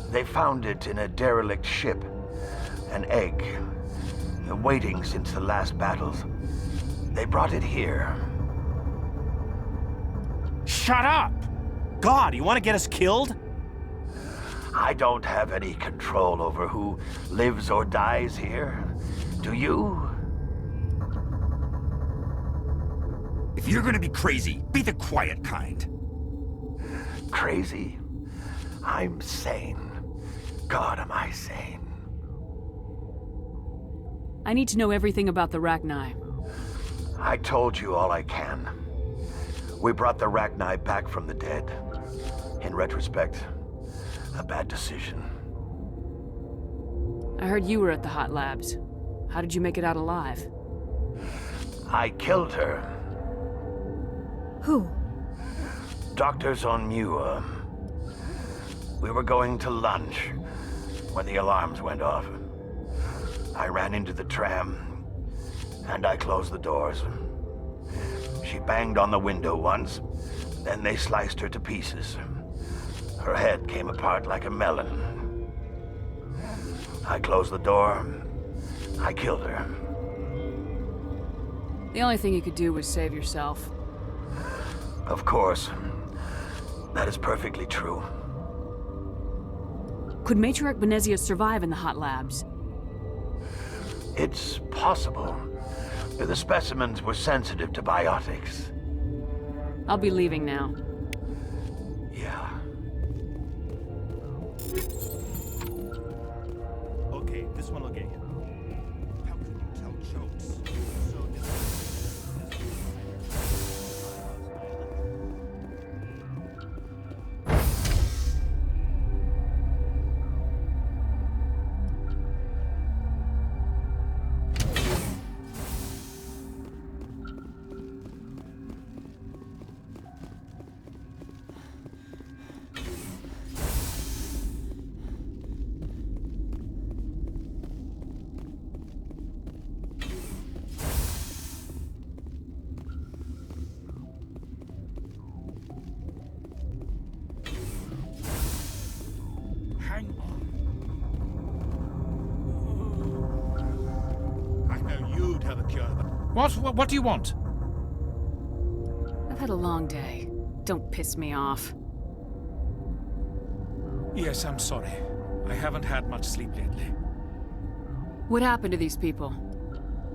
They found it in a derelict ship. An egg. Waiting since the last battles. They brought it here. Shut up! God, you want to get us killed? I don't have any control over who lives or dies here. Do you? If you're gonna be crazy, be the quiet kind. Crazy? I'm sane. God, am I sane. I need to know everything about the Rachni. I told you all I can. We brought the Rachni back from the dead. In retrospect, a bad decision. I heard you were at the hot labs. How did you make it out alive? I killed her. Who? Doctors on Muir. We were going to lunch when the alarms went off. I ran into the tram, and I closed the doors. She banged on the window once, then they sliced her to pieces. Her head came apart like a melon. I closed the door. I killed her. The only thing you could do was save yourself. Of course. That is perfectly true. Could Matriarch Benezia survive in the hot labs? It's possible. The specimens were sensitive to biotics. I'll be leaving now. Yeah. Okay, this one will get you. How could you tell jokes? have a cure. What do you want? I've had a long day. Don't piss me off. Yes, I'm sorry. I haven't had much sleep lately. What happened to these people?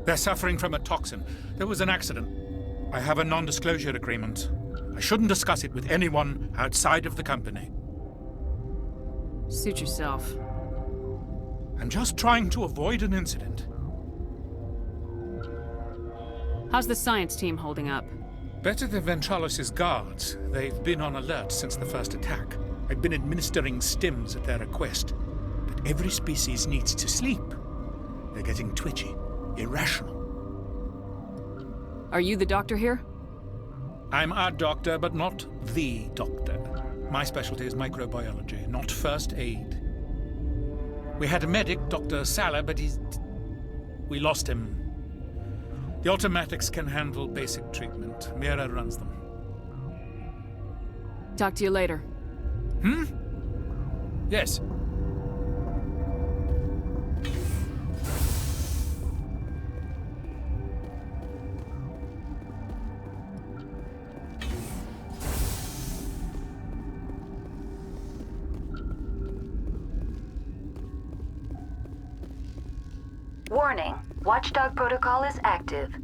They're suffering from a toxin. There was an accident. I have a non-disclosure agreement. I shouldn't discuss it with anyone outside of the company. Suit yourself. I'm just trying to avoid an incident. How's the science team holding up? Better than Ventralos' guards. They've been on alert since the first attack. I've been administering stims at their request. But every species needs to sleep. They're getting twitchy, irrational. Are you the doctor here? I'm a doctor, but not the doctor. My specialty is microbiology, not first aid. We had a medic, Dr. Salah, but we lost him. The automatics can handle basic treatment. Mira runs them. Talk to you later. Yes. Warning, Watchdog protocol is active.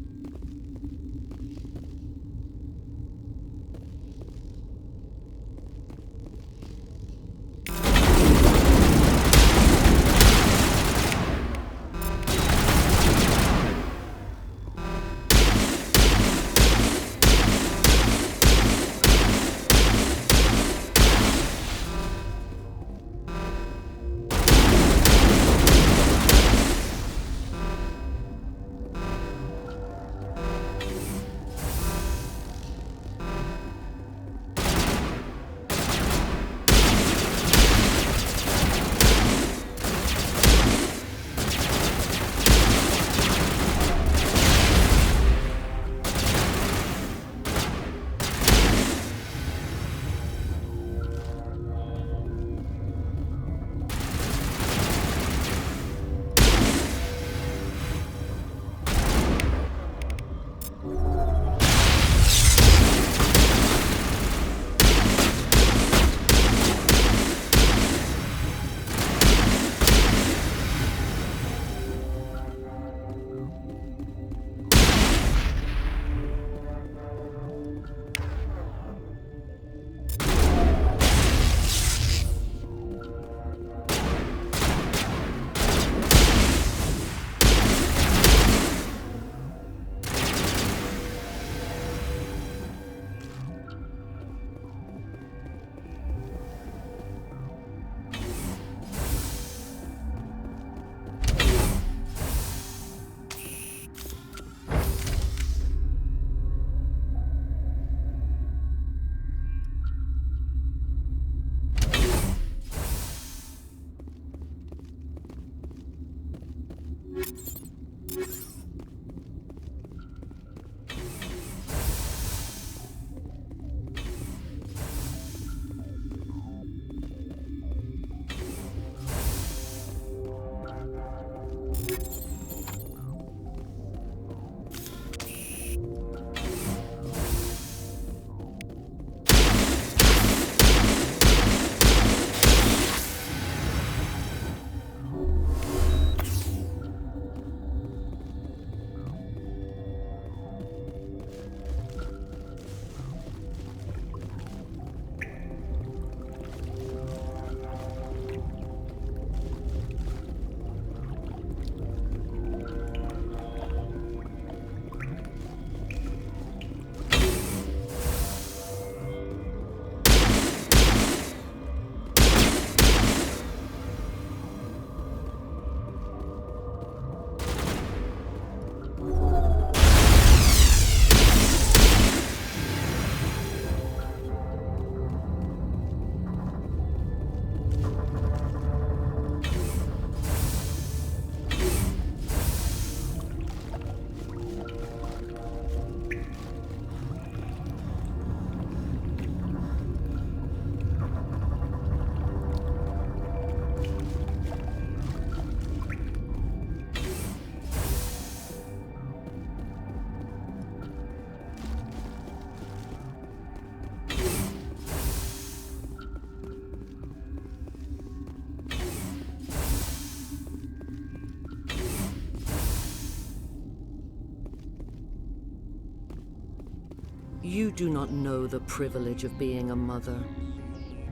You do not know the privilege of being a mother.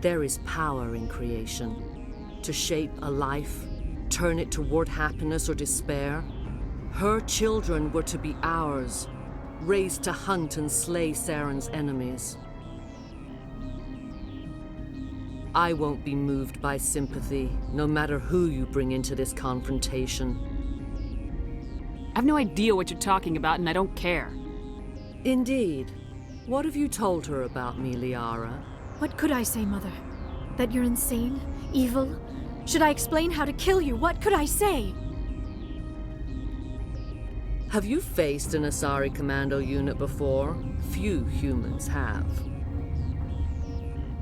There is power in creation. To shape a life, turn it toward happiness or despair. Her children were to be ours, raised to hunt and slay Saren's enemies. I won't be moved by sympathy, no matter who you bring into this confrontation. I have no idea what you're talking about, and I don't care. Indeed. What have you told her about me, Liara? What could I say, Mother? That you're insane? Evil? Should I explain how to kill you? What could I say? Have you faced an Asari commando unit before? Few humans have.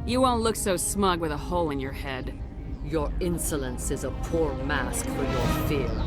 You won't look so smug with a hole in your head. Your insolence is a poor mask for your fear.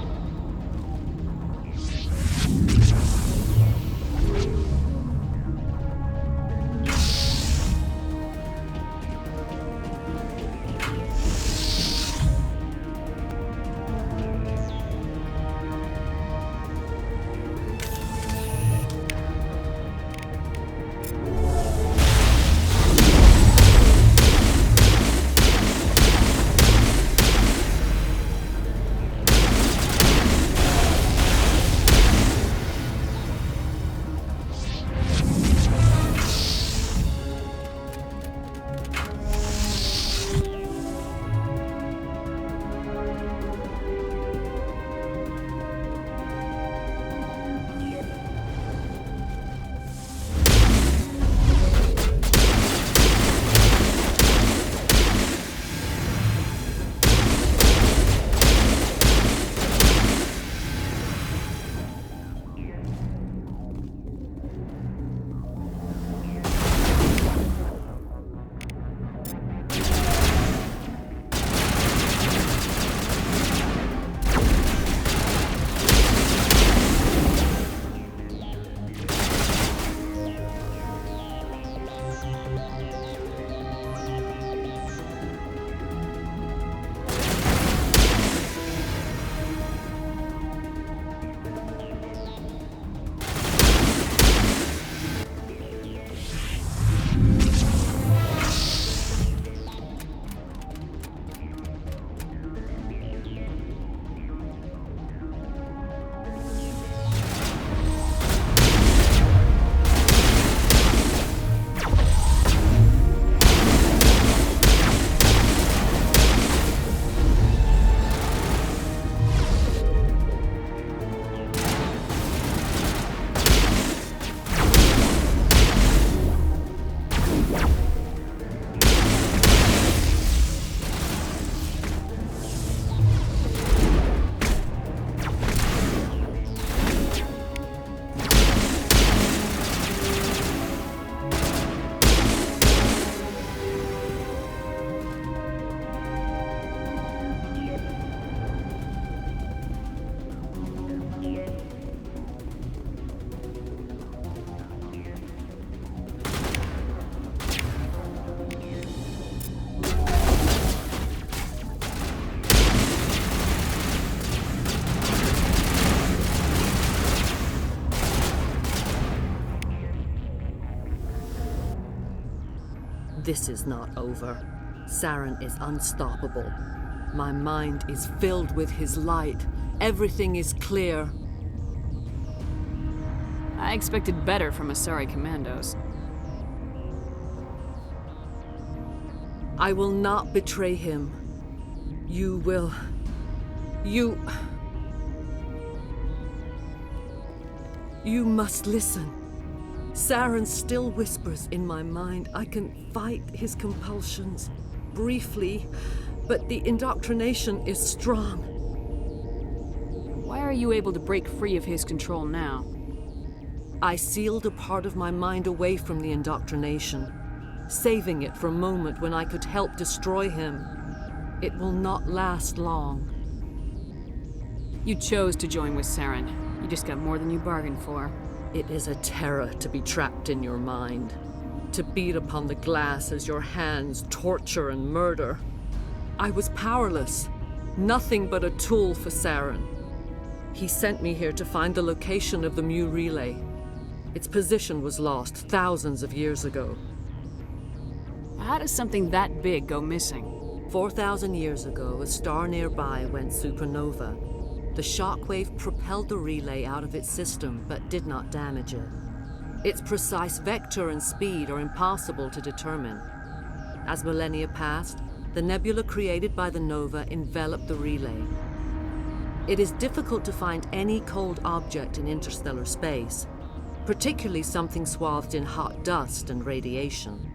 This is not over. Saren is unstoppable. My mind is filled with his light. Everything is clear. I expected better from Asari commandos. I will not betray him. You will... You must listen. Saren still whispers in my mind. I can fight his compulsions, briefly, but the indoctrination is strong. Why are you able to break free of his control now? I sealed a part of my mind away from the indoctrination, saving it for a moment when I could help destroy him. It will not last long. You chose to join with Saren. You just got more than you bargained for. It is a terror to be trapped in your mind, to beat upon the glass as your hands torture and murder. I was powerless, nothing but a tool for Saren. He sent me here to find the location of the Mu relay. Its position was lost thousands of years ago. How does something that big go missing? 4,000 years ago, a star nearby went supernova. The shockwave propelled the relay out of its system, but did not damage it. Its precise vector and speed are impossible to determine. As millennia passed, the nebula created by the nova enveloped the relay. It is difficult to find any cold object in interstellar space, particularly something swathed in hot dust and radiation.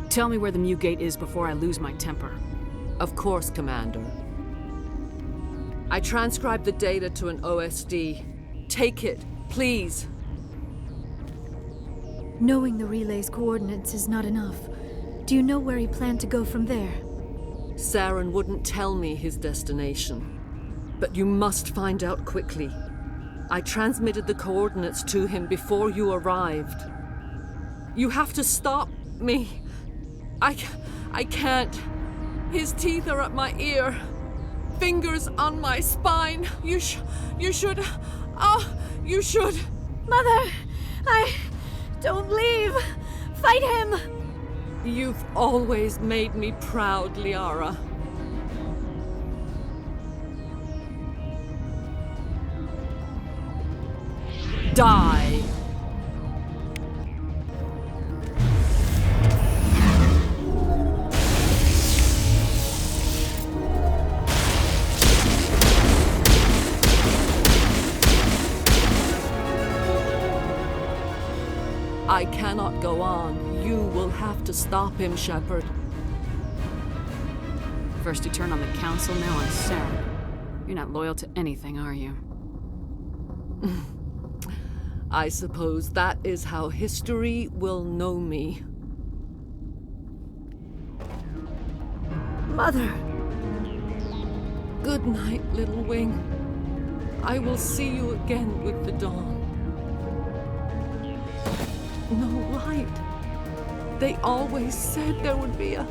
Tell me where the Mu Gate is before I lose my temper. Of course, Commander. I transcribed the data to an OSD. Take it, please. Knowing the relay's coordinates is not enough. Do you know where he planned to go from there? Saren wouldn't tell me his destination. But you must find out quickly. I transmitted the coordinates to him before you arrived. You have to stop me. I can't. His teeth are at my ear. Fingers on my spine. You should. You should. Mother! Don't leave! Fight him! You've always made me proud, Liara. Die! I cannot go on. You will have to stop him, Shepard. First you turn on the Council, now on Sarah. You're not loyal to anything, are you? I suppose that is how history will know me. Mother! Good night, little wing. I will see you again with the dawn. No light. They always said there would be a...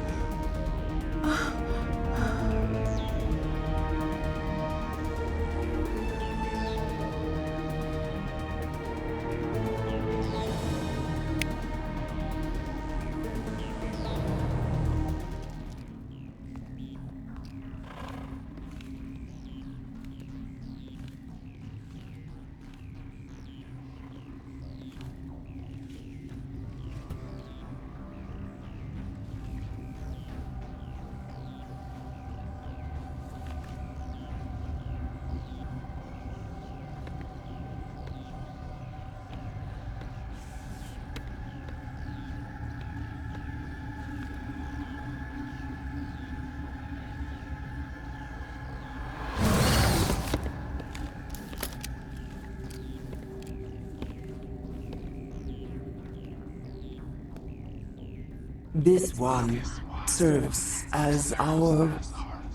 This one serves as our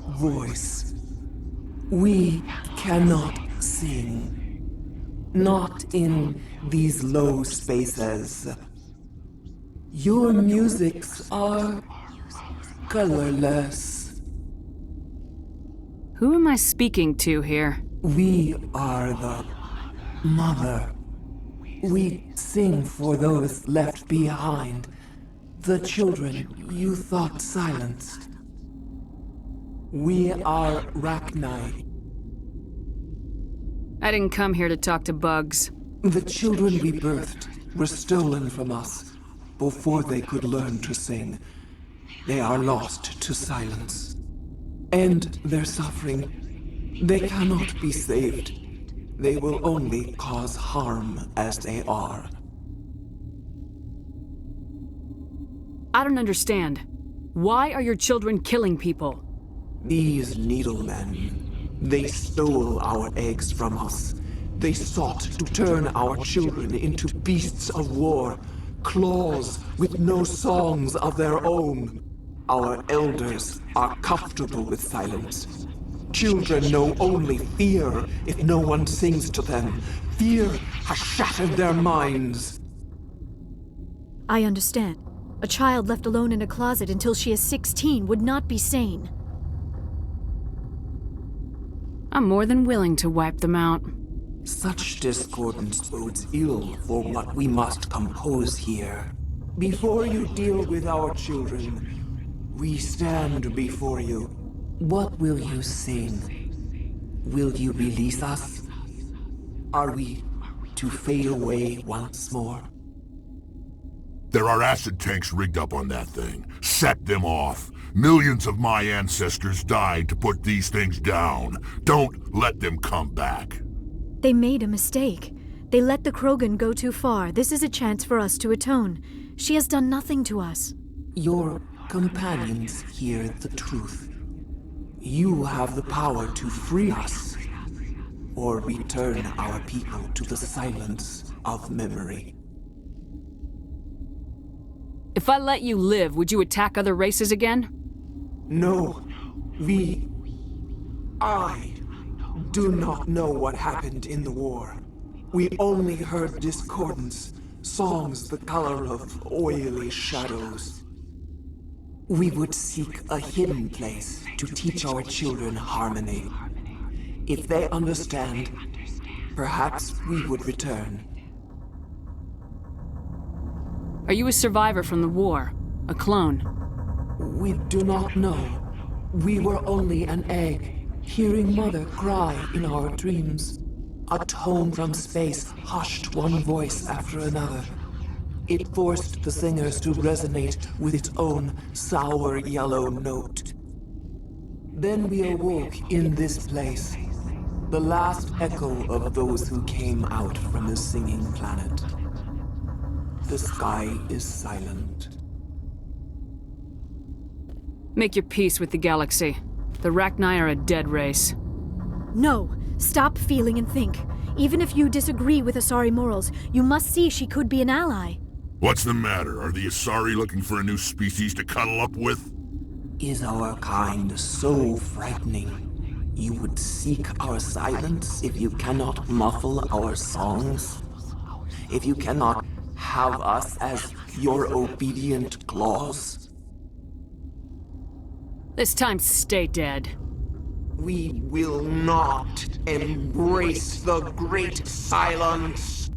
voice. We cannot sing. Not in these low spaces. Your musics are colorless. Who am I speaking to here? We are the mother. We sing for those left behind. The children you thought silenced. We are Rachni. I didn't come here to talk to bugs. The children we birthed were stolen from us before they could learn to sing. They are lost to silence. End their suffering. They cannot be saved. They will only cause harm as they are. I don't understand. Why are your children killing people? These needlemen, they stole our eggs from us. They sought to turn our children into beasts of war, claws with no songs of their own. Our elders are comfortable with silence. Children know only fear if no one sings to them. Fear has shattered their minds. I understand. A child left alone in a closet until she is 16 would not be sane. I'm more than willing to wipe them out. Such discordance bodes ill for what we must compose here. Before you deal with our children, we stand before you. What will you sing? Will you release us? Are we to fade away once more? There are acid tanks rigged up on that thing. Set them off. Millions of my ancestors died to put these things down. Don't let them come back. They made a mistake. They let the Krogan go too far. This is a chance for us to atone. She has done nothing to us. Your companions hear the truth. You have the power to free us, or return our people to the silence of memory. If I let you live, would you attack other races again? No. I do not know what happened in the war. We only heard discordance, songs the color of oily shadows. We would seek a hidden place to teach our children harmony. If they understand, perhaps we would return. Are you a survivor from the war? A clone? We do not know. We were only an egg, hearing Mother cry in our dreams. A tone from space hushed one voice after another. It forced the singers to resonate with its own sour yellow note. Then we awoke in this place, the last echo of those who came out from the singing planet. The sky is silent. Make your peace with the galaxy. The Rachni are a dead race. No, stop feeling and think. Even if you disagree with Asari morals, you must see she could be an ally. What's the matter? Are the Asari looking for a new species to cuddle up with? Is our kind so frightening? You would seek our silence if you cannot muffle our songs? If you cannot have us as your obedient claws? This time, stay dead. We will not embrace the great silence.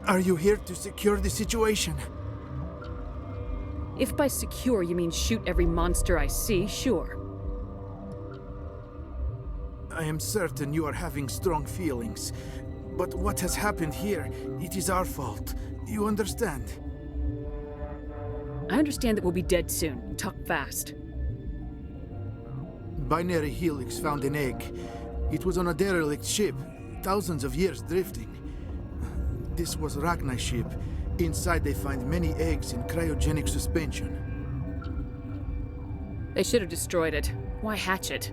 Are you here to secure the situation? If by secure you mean shoot every monster I see, sure. I am certain you are having strong feelings. But what has happened here, it is our fault. You understand? I understand that we'll be dead soon. Talk fast. Binary Helix found an egg. It was on a derelict ship, thousands of years drifting. This was Rachni's ship. Inside they find many eggs in cryogenic suspension. They should have destroyed it. Why hatch it?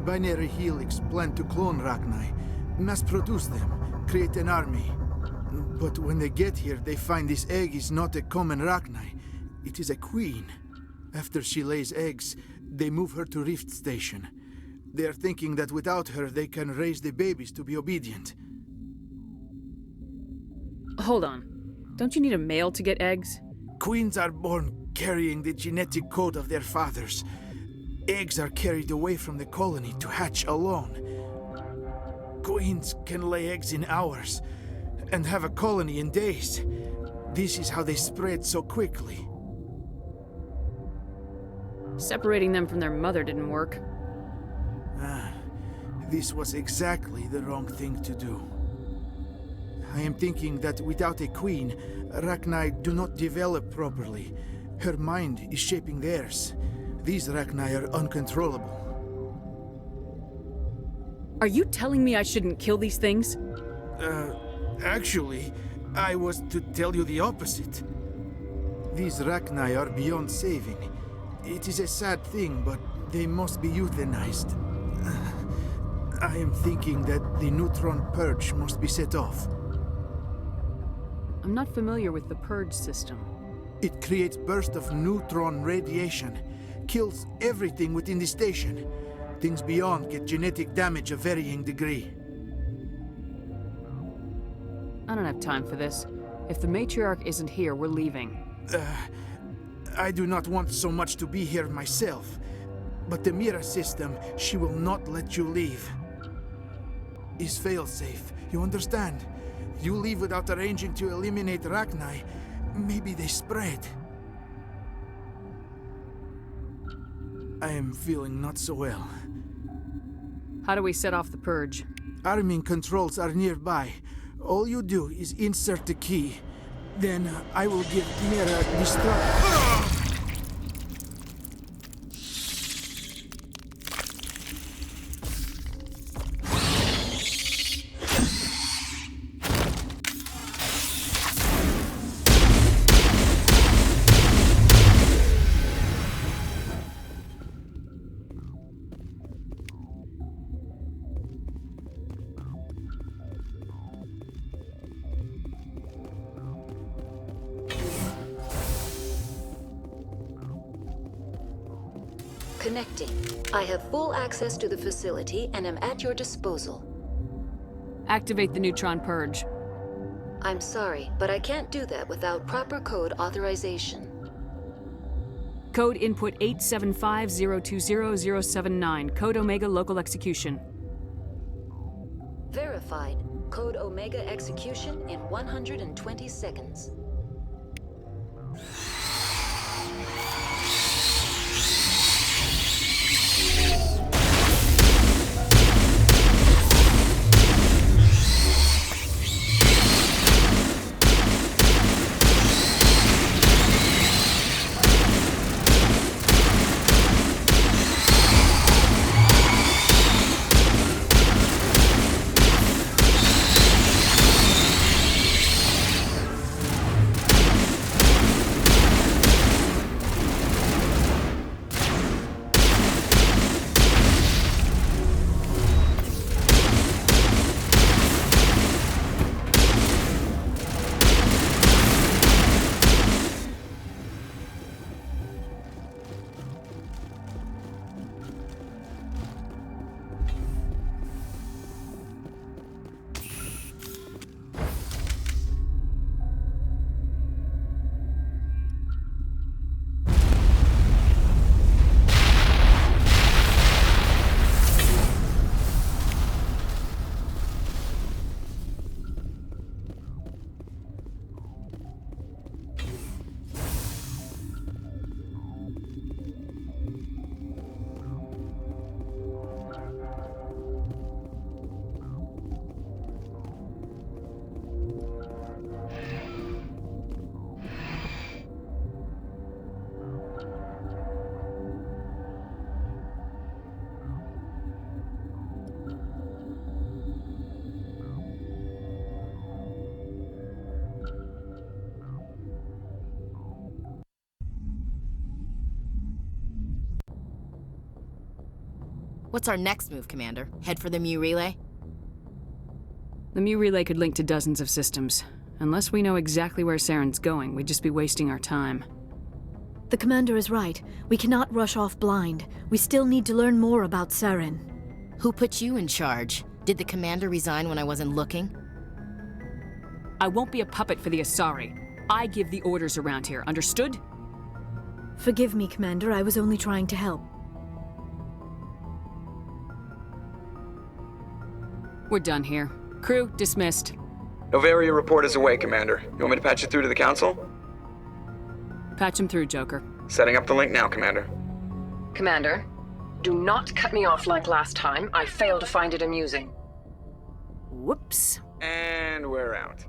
Binary Helix planned to clone Rachni, mass-produce them, create an army. But when they get here, they find this egg is not a common Rachni. It is a queen. After she lays eggs, they move her to Rift Station. They are thinking that without her, they can raise the babies to be obedient. Hold on. Don't you need a male to get eggs? Queens are born carrying the genetic code of their fathers. Eggs are carried away from the colony to hatch alone. Queens can lay eggs in hours and have a colony in days. This is how they spread so quickly. Separating them from their mother didn't work. This was exactly the wrong thing to do. I am thinking that without a queen, Rachni do not develop properly. Her mind is shaping theirs. These Rachni are uncontrollable. Are you telling me I shouldn't kill these things? Actually, I was to tell you the opposite. These Rachni are beyond saving. It is a sad thing, but they must be euthanized. I am thinking that the neutron purge must be set off. I'm not familiar with the purge system. It creates bursts of neutron radiation, kills everything within the station. Things beyond get genetic damage of varying degree. I don't have time for this. If the matriarch isn't here, we're leaving. I do not want so much to be here myself, but the Mira system, she will not let you leave. Is failsafe, you understand? You leave without arranging to eliminate Rachni, maybe they spread. I am feeling not so well. How do we set off the purge? Arming controls are nearby. All you do is insert the key. Then I will give Mira destruct. Connecting. I have full access to the facility and am at your disposal. Activate the neutron purge. I'm sorry, but I can't do that without proper code authorization. Code input 875020079. Code Omega local execution. Verified. Code Omega execution in 120 seconds. What's our next move, Commander? Head for the Mu Relay? The Mu Relay could link to dozens of systems. Unless we know exactly where Saren's going, we'd just be wasting our time. The Commander is right. We cannot rush off blind. We still need to learn more about Saren. Who put you in charge? Did the Commander resign when I wasn't looking? I won't be a puppet for the Asari. I give the orders around here, understood? Forgive me, Commander. I was only trying to help. We're done here. Crew, dismissed. Noveria report is away, Commander. You want me to patch it through to the Council? Patch him through, Joker. Setting up the link now, Commander. Commander, do not cut me off like last time. I failed to find it amusing. Whoops. And we're out.